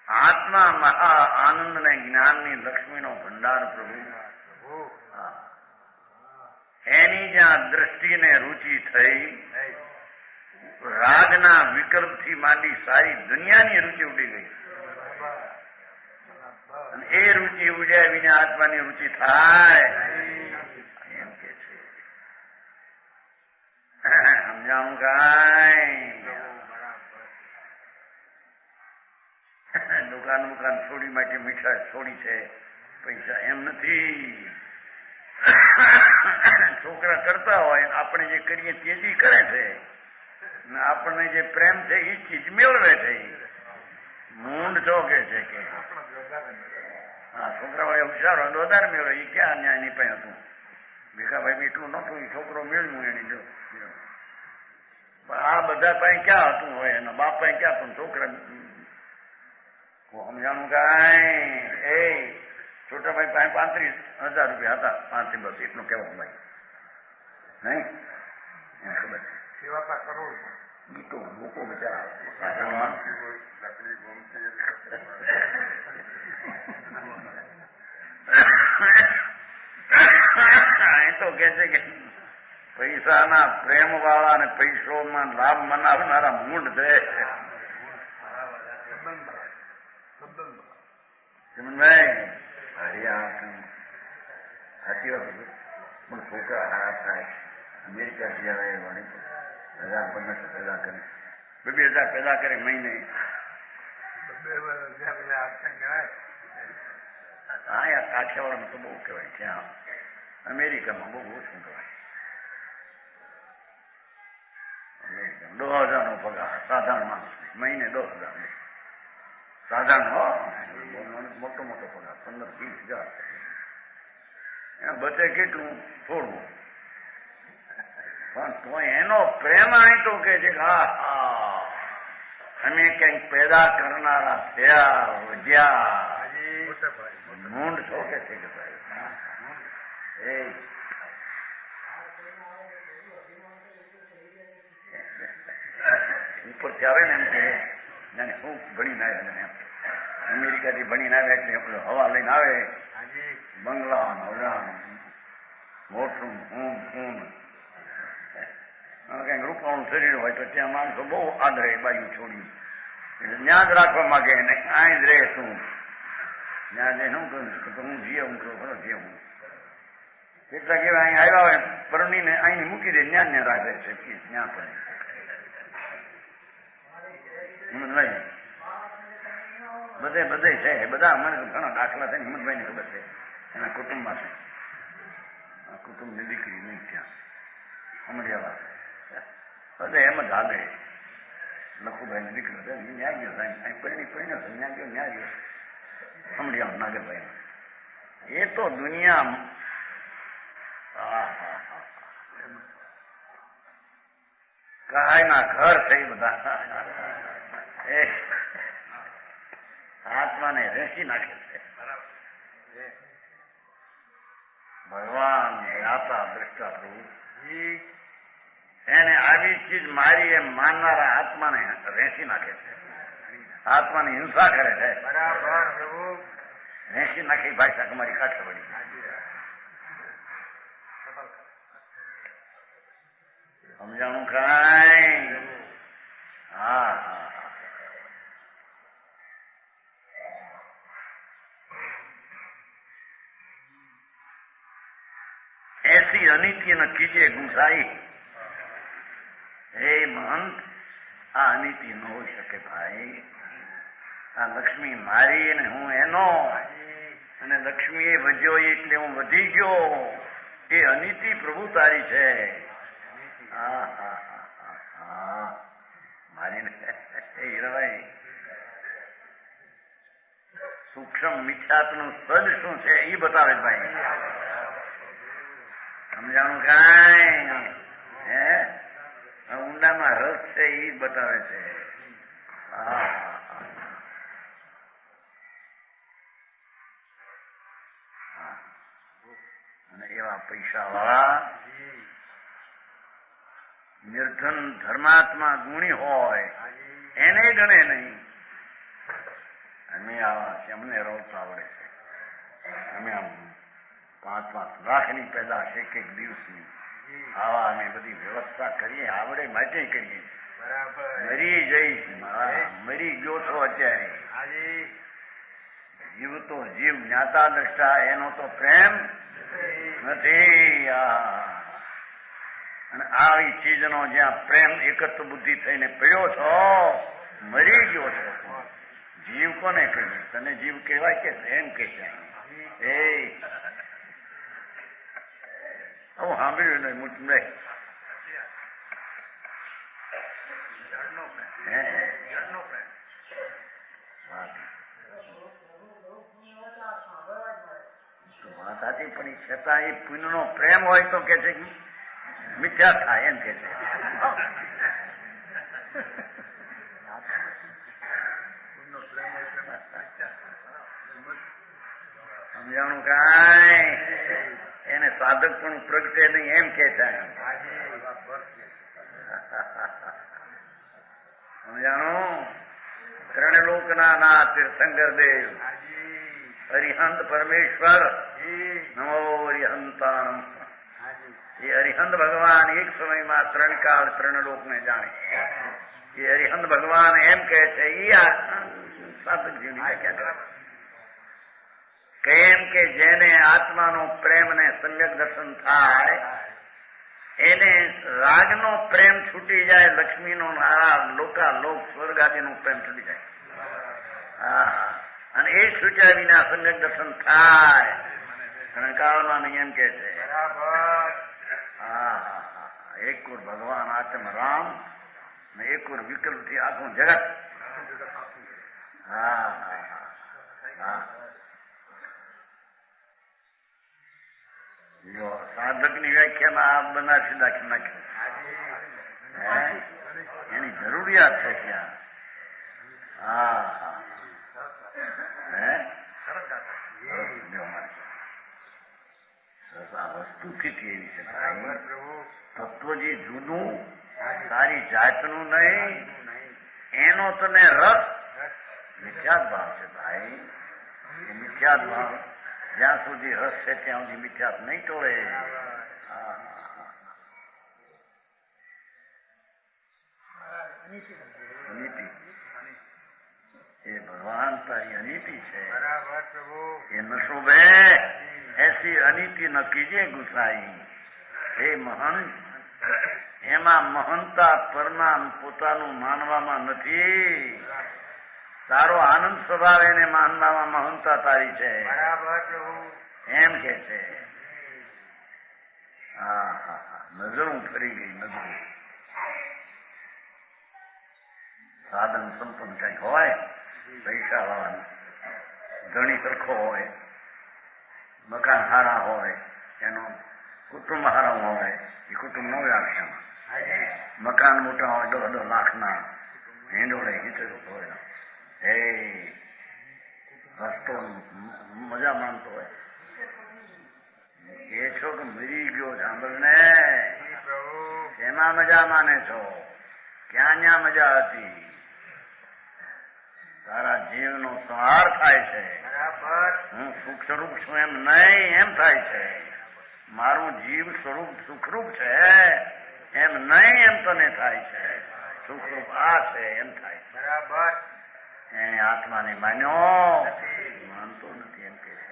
S3: આત્મા મહા આનંદ ને જ્ઞાનની લક્ષ્મીનો ભંડાર પ્રભુ. એની જ્યાં દ્રષ્ટિને રુચિ થઈ રાગના વિકલ્પથી માંડી સારી દુનિયાની રુચિ ઉડી ગઈ. અને એ રુચિ ઉડ્યા વિના આત્માની રુચિ થાય એમ કે છે. સમજાણું કાંઈ? દુકાન છોડી માટે મીઠા છોડી છે પૈસા એમ નથી. છોકરા કરતા હોય આપણે જે કરીએ તેજી કરે છે ને આપણને જે પ્રેમ છે એ ચીજ મેળવે છે. મૂંડ ચોકે છે કે હા છોકરા વાળા હોશિયાર હોય વધારે મેળવે. એ ક્યાં ન્યાય નહીં પણ હતું ભીખાભાઈ એટલું નહોતું એ છોકરો મેળવ્યું એની જો. આ બધા પાસે ક્યાં હતું હોય એના બાપ પાસે ક્યાં પણ છોકરા સમજાણું કાંઈ? એ છોટાભાઈ પાસે 35,000 રૂપિયા હતા 5 થી બસ એટલું કહેવાનું ભાઈ નહીં એને ખબર છે.
S4: સેવા કરોડ
S3: તો લોકો બચારા તો કે છે કે પૈસાના પ્રેમ વાળા ને પૈસોમાં લાભ મનાવનારા મૂંડ છે. ચમનભાઈ સાચી વાત પણ છોકરા હારા થાય અમેરિકા જયારે 1,000-1,500 પેદા કરે 2,000 પેદા કરે મહિને. હા યાર કાઠિયાવાડમાં તો બહુ કહેવાય ત્યાં અમેરિકામાં બહુ ઓછું કહેવાય. અમેરિકામાં 10,000 નો પગાર સાધારણ માણસ મહિને 10,000 સાધારણ હો મોટો મોટો પગાર 15-20,000 એના બચે કેટલું થોડું પણ તો એનો પ્રેમ અહીં તો કે છે હા અમે કંઈક પેદા કરનારા થયા વધ્યા મૂંડ છો કે છે કે ભાઈ એ ઉપરથી આવે ને એમ કે જાણે શું ભણીને આવ્યા એમ અમેરિકાથી ભણીને આવ્યા એટલે હવા લઈને આવે બંગલા મોટું ઊન કઈક રૂપાળું શરીર હોય તો ત્યાં માણસો બહુ આદરે બાજુ છોડી એટલે ત્યાં જ રાખવા માંગે ને અહીં જ રહે શું ત્યાં જઈને શું કહું તો હું જીએ હું કહું ખરો જીએ હું કેટલાક એવા અહીં આવ્યા હોય પરણીને અહીં મૂકી દે ત્યાં રાખે છે ત્યાં પણ બધે છે બધા મને ઘણા દાખલા છે હિંમતભાઈ ને ખબર છે એના કુટુંબમાં છે આ કુટુંબની દીકરી નહીં ત્યાં અમરિયાવા બધે એમ જ હાલે લખુભાઈ ની દીકરો છે ન્યા ગયો પરણ્યો છે ન્યા ગયો અમરિયાવા નાગરભાઈ એ તો દુનિયા કાયના ઘર છે બધા એ આત્માને રેસી નાખે છે. ભગવાન જ્ઞાતા દ્રષ્ટા પ્રભુ એને આવી ચીજ મારી એમ માનનારા આત્માને રેસી નાખે છે. આત્માની હિંસા કરે છે.
S4: બરાબર પ્રભુ
S3: રેસી નાખી ભાષા તમારી કાઠિયાવાડી સમજાણું કાંઈ? હા ऐसी अनित्य न कीजिए गुंसाई. हे महंत આ અનિતિ ન હોઈ શકે ભાઈ. આ લક્ષ્મી મારી ને હું એનો અને લક્ષ્મી એ વધ્યો એટલે હું વધી ગયો એ અનિતિ પ્રભુ તારી છે. મારી હીરાભાઈ સૂક્ષ્મ મિથ્યાત્વનું સદ શું છે એ બતાવે ભાઈ. સમજાણું કાંઈ હે ઊંડામાં રસ છે એ બતાવે છે. અને એવા પૈસા વાળા નિર્ધન ધર્માત્મા ગુણી હોય એને ગણે નહીં. અમે આવા છે, અમને રોજ આવડે છે. અમે આમ 5-5 લાખની પેદાશ એક દિવસની આવા અમે બધી વ્યવસ્થા કરીએ, આવડે માટે કરીએ. મરી જઈશ, મરી ગયો છો અત્યારે. જીવ તો જીવ, જ્ઞાતા દ્રષ્ટા એનો તો પ્રેમ નથી. અને આવી ચીજનો જ્યાં પ્રેમ એકત્ર બુદ્ધિ થઈને પડ્યો છો, મરી ગયો છો. જીવ કોને કહીએ? તને જીવ કહેવાય કે એમ કે છે? એ હું સાંભળ્યું નહીં મુજને વાત સાચી, પણ એ છતાં એ પુણ્યનો પ્રેમ હોય તો કે છે મિથ્યા થાય એમ કે છે. સમજાણું કાંઈ એને સાધક પણ પ્રગટે નહીં એમ કે છે. સમજાણું? ત્રણલોકના નાથ તીર્થંકર દેવ અરિહંત પરમેશ્વર નમો અરિહંતાણમ. એ અરિહંત ભગવાન એક સમયમાં 3 કાળ 3 લોકને જાણે. એ અરિહંત ભગવાન એમ કે છે એ સાધકજીની વ્યાખ્યા કેમ કે જેને આત્માનો પ્રેમ ને સમ્યક દર્શન થાય એને રાગનો પ્રેમ છૂટી જાય, લક્ષ્મીનો નારા લોકા લોક સ્વર્ગ આદિનો પ્રેમ છૂટી જાય. અને એ છૂટ્યા વિના સમ્યક દર્શન થાય. કાળમાં એમ કે છે એક કુર ભગવાન આત્મ રામ ને એક કુર વિકલ્પ થી આખું જગત. સાધક ની વ્યાખ્યામાં આ બનારસી દાખી નાખ્યું. એની જરૂરિયાત છે ત્યાં. વસ્તુ કેટલી એવી છે તત્વજી જૂનું, તારી જાતનું નહીં. એનો તને રસ મિથ્યાત ભાવ છે ભાઈ. એ મિથ્યાત ભાવ જ્યાં સુધી રસ છે ત્યાં સુધી મિથ્યાત નહીં ટોળે. અનિતિ એ ભગવાન તારી અનિતિ છે. એ ન શોભે એસી અનિતિ ન કીજે ગુસાઈ. હે મહંત, એમાં મહંતા પરમાન પોતાનું માનવામાં નથી. તારો આનંદ સ્વભાવ એને માનવામાં મહંતા તારી છે એમ કે છે. નજરું ફરી ગઈ. નજરું સાધન સંપન્ન કઈ હોય, પૈસા વાળા ધણી સરખો હોય, મકાન હારા હોય, એનો કુટુંબ હારા હોય, એ કુટુંબ નો વ્યાખ્યામાં. મકાન મોટા હોય 10 લાખના હિંડોળે હિતર હોય, એ રસ્તો મજા માનતો હોય. એ છો કે મરી ગયો સાંભળ ને, એમાં મજા માને છો? ક્યાં ત્યાં મજા હતી? તારા જીવનો સંહાર થાય છે. હું સુખ સ્વરૂપ છું એમ નહીં, એમ થાય છે. મારું જીવ સ્વરૂપ સુખરૂપ છે એમ નહીં, એમ તને થાય છે. સુખરૂપ આ છે એમ થાય છે. એને આત્માને માન્યો, માનતો નથી એમ કે છે.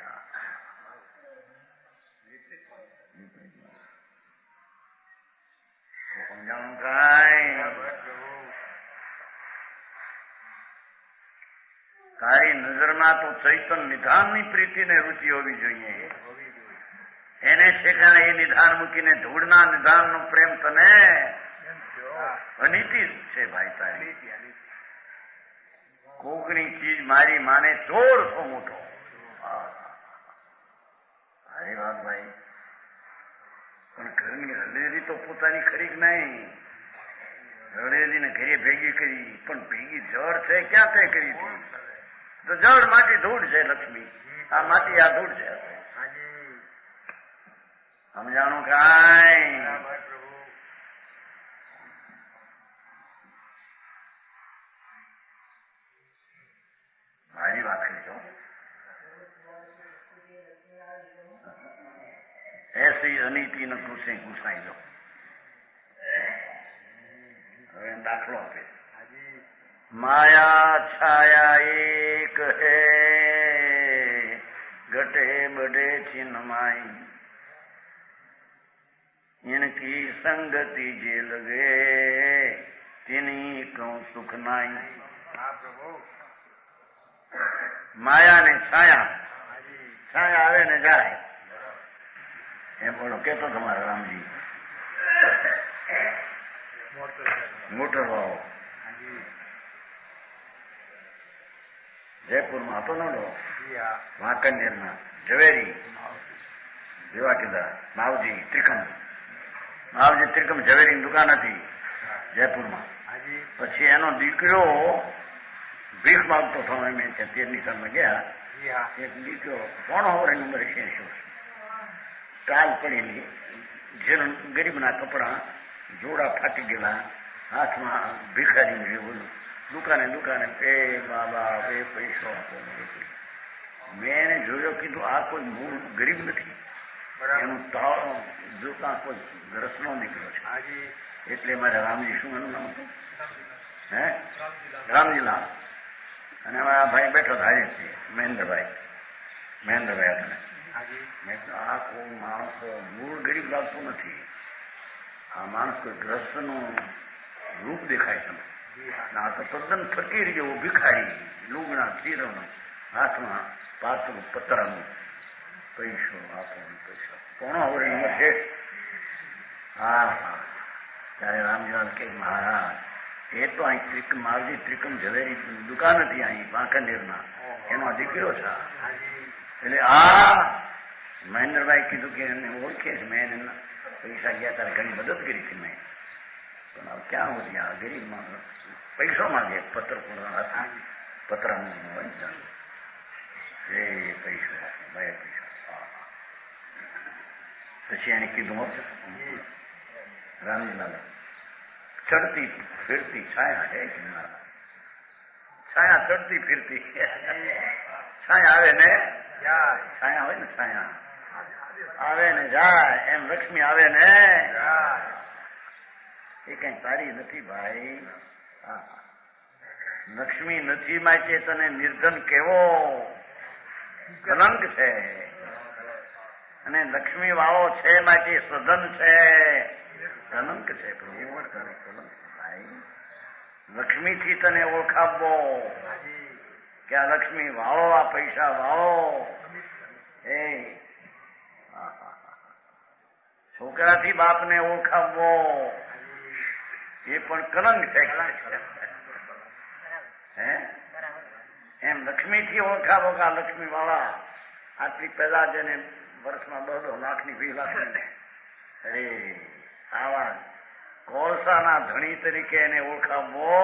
S3: સમજાણું કાંઈ? તારી નજરમાં તો ચૈતન નિધાનની પ્રીતિને રુચિ હોવી જોઈએ. એને ઠેકાણે એ નિધાન મૂકીને ધૂળના નિધાનનો પ્રેમ તને અનિતિ છે ભાઈ તારી. કોકની ચીજ મારી માને ચોર છો મોટો. સારી વાત ભાઈ, પણ રડેલી તો પોતાની ખરી જ નહીં, રડેલી ને ઘરે ભેગી કરી, પણ ભેગી જળ છે ક્યાં તે કરી હતી? તો જળ માટી ધૂળ છે લક્ષ્મી, આ માટી આ ધૂળ છે. સમજાણું કાંઈ? મારી વાત કરી છો. એસી અનીતિ ન ઘૂસે ઘૂસાઈ લો. હવે દાખલો આપે. માયા છાયા એક હે ઘટે બડે ચિન્માઈ, ઇનકી સંગતિ જે લગે તેની કહું સુખ નાઈ. માયા ને છાયા, છાયા આવે ને જાય એમ બોલો કેતો તમારા રામજી. મોટર વાળો જયપુરમાં હતો ને વાંકનેર ના ઝવેરી જેવા કીધા માવજી ત્રિકમ ઝવેરી ની દુકાન હતી જયપુરમાં. પછી એનો દીકરો ભીખ માંગતો હતો. અમે 13ની સાલમાં ગયા. એક દીકરો 3 વર્ષની ઉંમરે 80 વર્ષ, કાલ પડેલી, જેનો ગરીબના કપડા જોડા ફાટી ગયેલા, હાથમાં ભિખારી જેવું, દુકાને એ બાબા એ પૈસો આપો. મેં એને જોયો, કીધું આ કોઈ મૂળ ગરીબ નથી, એનું તાવ જોતા કોઈ રસનો નીકળ્યો છે. એટલે મારે રામજી, શું એનું નામ હતું? રામજીલાલ. અને અમારા ભાઈ બેઠો હાજર છે, મહેન્દ્રભાઈ આપણે. મેં કીધું આ કોઈ માણસ મૂળ ગરીબ લાગતો નથી, આ માણસ કોઈ ગ્રસ્તનું રૂપ દેખાય છે. આ તો તદ્દન ફકીર જેવું ભિખારી, લુગણા ચીરવનું, હાથમાં પાતળું પતરાનું, પૈસો આપો પૈસો. 3 વર્ષની છે. હા ત્યારે રામજીલાલ કે મહારાજ એ તો અહીં માવજી ત્રિકમ ઝવેરી દુકાન હતી અહીં વાંકનેરના, એનો દીકરો છે. એટલે મહેન્દ્રભાઈ કીધું કે એને ઓળખે છે, મેં એને પૈસા ગયા ત્યારે ઘણી મદદ કરી હતી મેં, પણ હવે ક્યાં હોતી આ ગરીબ માણસ પૈસો માંગે, પતરાનું હોય એ પૈસો ભાઈ પૈસા. પછી એને કીધું રામજીલાલ ચડતી ફિરતી છાયા હે કે મારા, છાયા ચડતી ફિરતી છાયા આવે ને છાયા હોય ને, છાયા આવે ને જાય એમ લક્ષ્મી આવે ને. એ કઈ સારી નથી ભાઈ. લક્ષ્મી નથી માટે તને નિર્ધન કેવો કલંક છે, અને લક્ષ્મી વાળો છે માટે સધન છે કલંક છે. ભાઈ લક્ષ્મીથી તને ઓળખાવો કે આ લક્ષ્મી વાળો, આ પૈસા વાળો. એ છોકરાથી બાપને ઓળખાવો એ પણ કલંક છે. એમ લક્ષ્મીથી ઓળખાવો કે આ લક્ષ્મી વાળા, આટલી પહેલા જેને વર્ષમાં 2 લાખની 20 લાખની, અરે આવા કોલસાના ધણી તરીકે એને ઓળખાવો.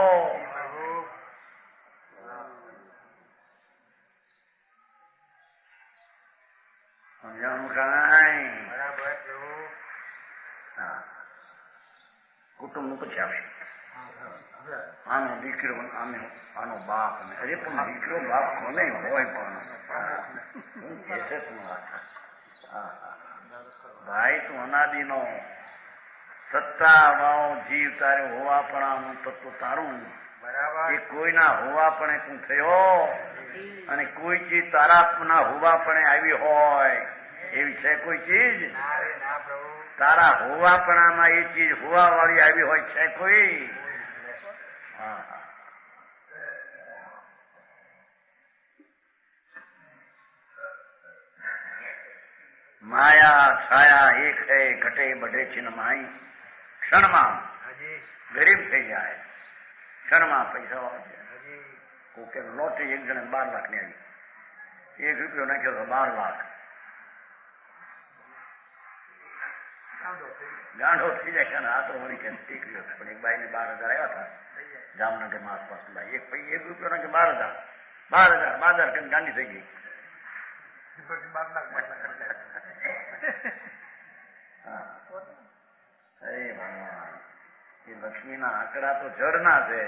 S3: સમજાણું કાંઈ? હા, કુટુંબ નું પછી આવશે. આનો દીકરો, આનો બાપ, ને અરે પણ દીકરો બાપ કોને હોય પણ ભાઈ તું અનાદિનો સત્તા વાળો જીવ, તારે હોવા પણ તત્વ તારું, એ કોઈના હોવા પણ તું થયો, અને કોઈ ચીજ તારા હોવા પણ આવી હોય એવી છે કોઈ ચીજ? તારા હોવાપણામાં એ ચીજ હોવા વાળી આવી હોય છે કોઈ? માયા છાયા એક હે ઘટે બઢે ચિન્માઈ. ક્ષણમાં ગરીબ થઈ જાય, ક્ષણમાં પૈસા વાળો. કોકે લોટરી એક જણે 12 લાખની આવી, 1 રૂપિયો નાખ્યો તો 12 લાખ. ગાંડો થઈ જાય છે ને આ તો વળી કે દીકરીઓ પણ એક બાઈને 12,000 આવ્યા હતા જામનગરમાં આસપાસ લાવી એક રૂપિયા કે 12,000 કરીને ગાંડી થઈ ગઈ. અરે ભગવાન એ લક્ષ્મીના આંકડા તો જળના છે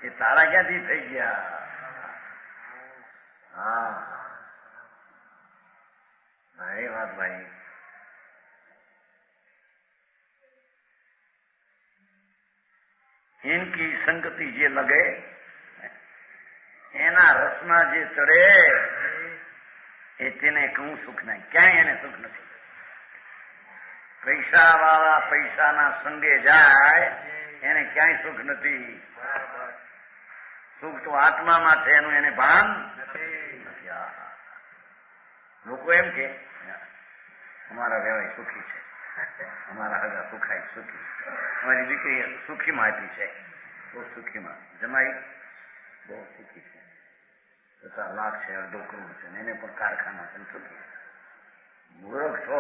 S3: એ તારા ક્યાંથી થઈ ગયા. હા ભાઈ વાત ભાઈ ઇનકી સંગતિ જે લગે એના રસમાં જે ચડે એ તેને કહું સુખ નહીં. ક્યાંય એને સુખ નથી. પૈસા વાળા પૈસાના સંગે જાય એને ક્યાંય સુખ નથી. સુખ તો આત્મામાં છે એનું એને ભાન નથી. લોકો એમ કે અમારા વ્યવહાર સુખી છે, અમારા હગા સુખાય સુખી, અમારી દીકરી સુખીમાં આપી છે બહુ સુખીમાં, જમાઈ બહુ સુખી છે, 50 લાખ છે, 2.5 કરોડ છે, એને પણ કારખાના છે સુખી. મૂર્ખ છો.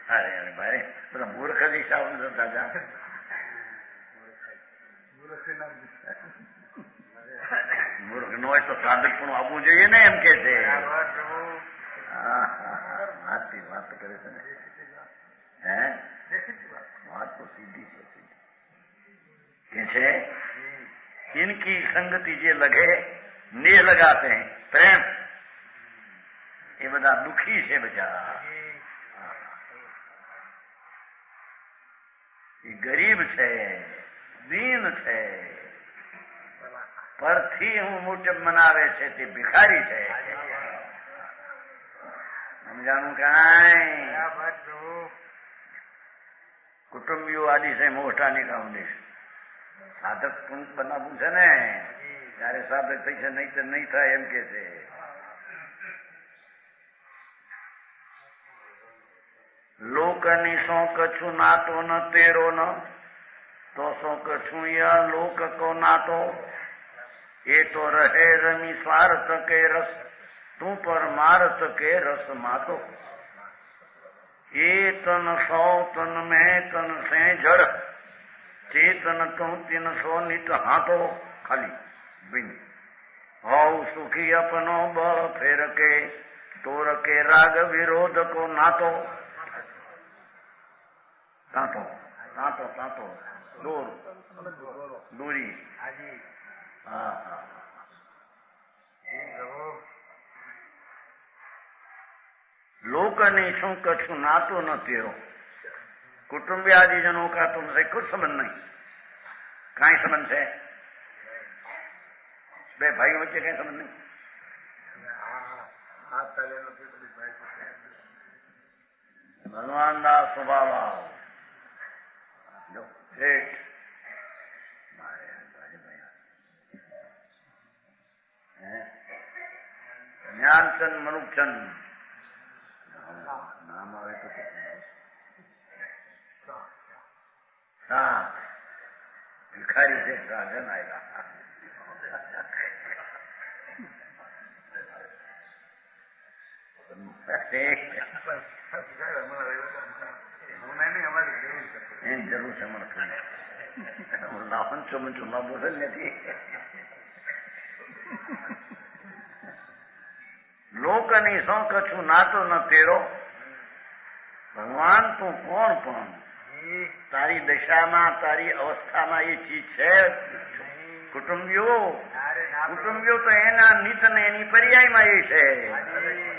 S3: અરે અરે ભાઈ બધા મૂર્ખ જ હિસાબ નથી દાદા. મૂર્ખ ન હોય તો સાધક પણ આવવું જોઈએ ને એમ કે છે. વાત તો કરે છે ને હે વાત તો સીધી છે કે છે इनकी संगति જે લગે ને લગાતે હૈ પ્રેમ એ બધા દુખી છે બચારા. એ ગરીબ છે, દીન છે, પરથી હું મુજબ મનાવે છે તે ભિખારી છે. સમજાણું કાંઈ કુટુંબીઓ આદિ છે મોટાની કામદેશ. સાધક પૂંત બનાવવું છે ને ત્યારે સાધક થઈ છે, નહીં તો નહીં થાય એમ કે છે. લોકની સો કછું નાતો ન તેરો ન તો સો કછું યા લોક કો નાતો એ તો રહે રમી સ્વાર્થ કે રસ તું પરમાર્થ કે રસ માતો. એ તન સો તન મેં તન સે જડ ચેતન તું તીન સો નિત હાથો ખાલી બિન હોવ સુખી અપનો બળ ફેર કે તોર કે રાગ વિરોધ કો નાતો. તાંતો તાંતો તાંતો દોર દોરી. હા હા લોકની શું કછું નાતો ન તેરો. कुटुंबी आदिजनों का तुमसे कुछ संबंध नहीं. कहीं संबंध है बे भाई बच्चे कहीं संबंध नहीं. भगवान दास स्वभाव जो ठेठ ज्ञानचंद मनुचंद नाम आवे तो हाँ भिखारी से साधन आएगा. જરૂર છે મને લાવન ચોમાં બોલે નથી. લોકની સો કછું નાતો ન તેરો. ભગવાન તું કોણ પણ તારી દશામાં તારી અવસ્થામાં એ ચીજ છે. કુટુંબીઓ તો એના નિત ને એની પર્યાયમાં એ છે.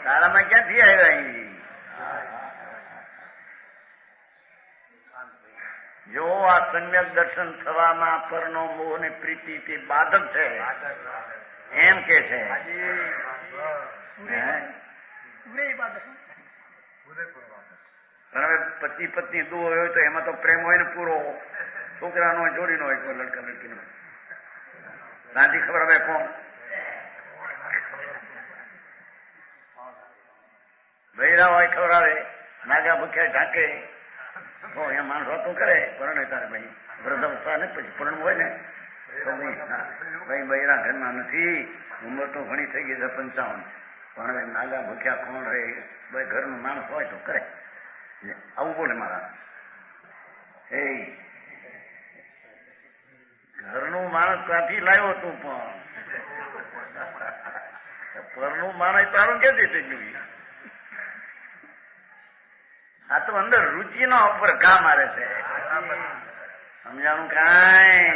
S3: તારામાં ક્યાંથી આવ્યા? જો આ સમ્યક દર્શન થવામાં પરનો મોહ ને પ્રીતિ તે બાધક છે એમ કે છે. હવે પતિ પત્ની દો હોય તો એમાં તો પ્રેમ હોય ને પૂરો. છોકરાનો હોય, જોડીનો હોય, લડકા લડકીનો. રાજી ખબર હવે કોણ બૈરા હોય ખવડાવે, નાગા ભૂખ્યા ઢાંકે. એ માણસ વાતું કરે પરણે તારે ભાઈ વૃદ્ધાવસ્થા ને પછી પરણવું હોય ને તો ભાઈ બૈરા ઘરમાં નથી. ઉંમર તો ઘણી થઈ ગઈ છે 55. પણ હવે નાગા ભૂખ્યા કોણ રહે? ભાઈ ઘરનું માણસ હોય તો કરે. આવું બોલે મારા. એ ઘરનું માણસ ત્યાંથી લાવ્યો તું, પણ પરનું માણસ તારું ક્યાંથી થઈ ગયું? આ તો અંદર રુચિનો ઉપર ઘા મારે છે. સમજાણું કાંઈ?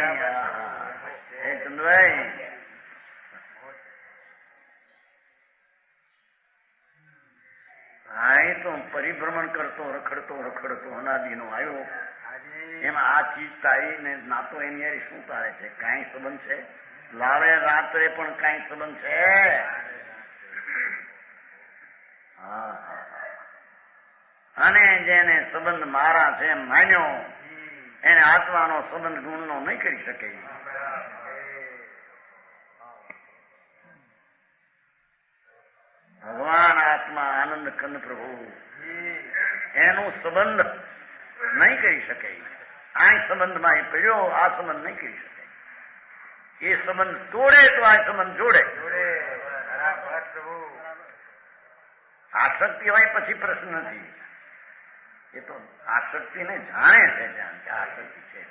S3: એ ચંદ્રભાઈ, અહીં તો પરિભ્રમણ કરતો રખડતો અનાદિનો આવ્યો. એમાં આ ચીજ તારી ને નાતો એની યારી શું તારે છે? કાંઈ સંબંધ છે? લાવે રાત્રે પણ કાંઈ સંબંધ છે? અને જેને સંબંધ મારા છે એમ માન્યો એને આત્માનો સંબંધ ગુણનો નહીં કરી શકે. ભગવાન આત્મા આનંદ કંદ પ્રભુ એનું સંબંધ નહીં કરી શકે. આ સંબંધમાં એ પડ્યો, આ સંબંધ નહીં કરી શકે. એ સંબંધ તોડે તો આ સંબંધ જોડે. આસક્તિ હોય પછી પ્રશ્ન નથી. એ તો આસક્તિને જાણે છે જ્યાં કે આસક્તિ છે,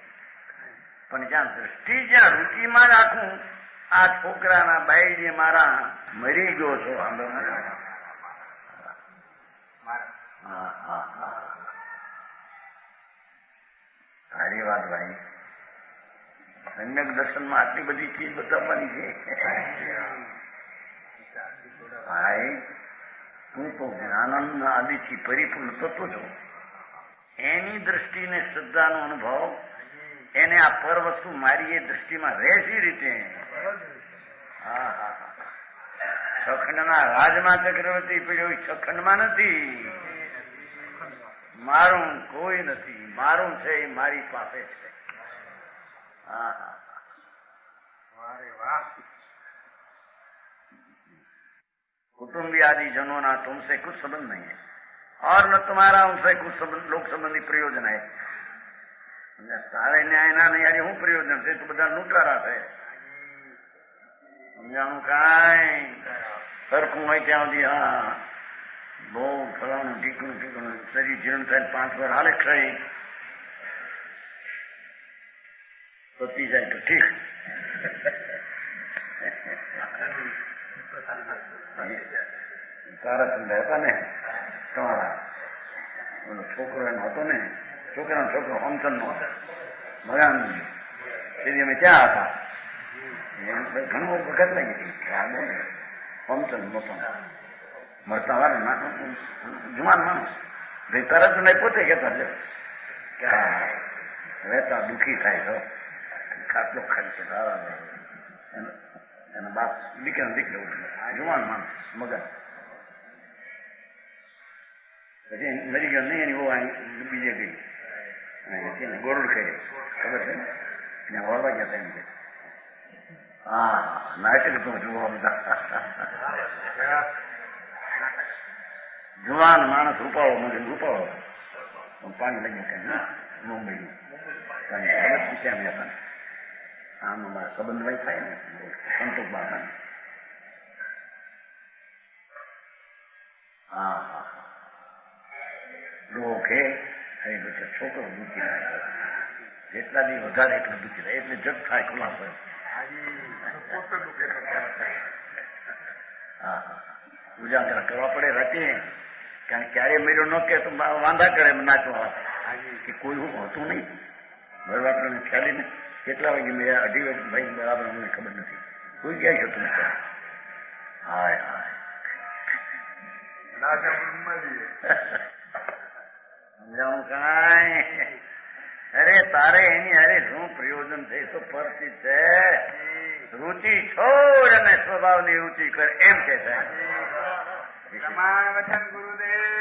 S3: પણ જ્યાં દ્રષ્ટિ, જ્યાં રુચિમાં રાખું, આ છોકરાના બાઈ મારા મરી ગયો છો. સારી વાત ભાઈ. સમ્યક દર્શનમાં આટલી બધી ચીજ બતાવવાની છે ભાઈ. હું તો જ્ઞાનંદ આદિથી પરિપૂર્ણ થતો છું. એની દ્રષ્ટિને શ્રદ્ધાનો અનુભવ, એને આ પર વસ્તુ મારી એ દ્રષ્ટિમાં રહેશી રીતે. છખંડના રાજમાં ચક્રવર્તી પીડ્યો, છખંડમાં નથી. મારું કોઈ નથી, મારું છે એ મારી પાસે છે. कुटुंबी आदि जनों ना तुमसे कुछ संबंध नहीं है और न तुम्हारा उनसे कुछ संबंध, लोक संबंधी प्रयोजन है. તારે ન્યાયના નહીં યારી શું પ્રયોજન છે? તો બધા લૂંટારા છે. સમજાણું કાંઈ? સરખું હોય ત્યાં સુધી હા બહુ ફલાણું ઠીકણું શરીર જીર્ણ થાય 5 વાર હાલે ખાઈ પતી જાય તો ઠીક. તારા ચંદા હતા ને તમારા છોકરો એનો હતો ને, છોકરાનો છોકરો હમચંદ નો ભગવાન તેથી અમે ત્યાં હતા. ઘણો વખત લાગી હતી. હમચંદ મોટો મળતા વાર જુવાન માણસ ભાઈ તરત નહીં પોતે કહેતા લે કે રહેતા દુઃખી થાય તો ખાટલો ખર્ચ એના બાપ દીકરા દીકરો જુવાન માણસ મગજ. પછી મરી ગયો નહીં એની બહુ બીજે ગઈ ગોરડ કહે ખબર છે ત્યાં વળવા ગયા હતા એમ કે હા નાટક તો જોવા બધા જુવાન માણસ રૂપાળો મને રૂપાળો પાણી લઈ ગયા મુંબઈનું ત્યાં હતા. આમ અમારા સંબંધ વહી થાય ને સંતોષ બાબા. હા હા ડોકે એ પછી છોકરો દુઃખી થાય. જેટલા દી વધારે એટલું દુઃખી થાય એટલે જગ થાય ખુલાસો. હા ઉજાગરા કરવા પડે રાતે, કારણ ક્યારે મેળો ન કે તો વાંધા કરે નાચવા કે કોઈ હું હોતું નહીં. ભરવાટને ખ્યાલી ને કેટલા વાગે મેં 2:30 વાગે ભાઈ બરાબર અમને ખબર નથી. કોઈ ક્યાંય જતું નથી. હાય હાય સમજાવું કાંઈ? અરે તારે એની અરે શું પ્રયોજન છે? તો પરથી છે. રુચિ છોડ અને સ્વભાવની રુચિ કર એમ કે છે.
S4: પ્રમાણ વચન ગુરુદેવ.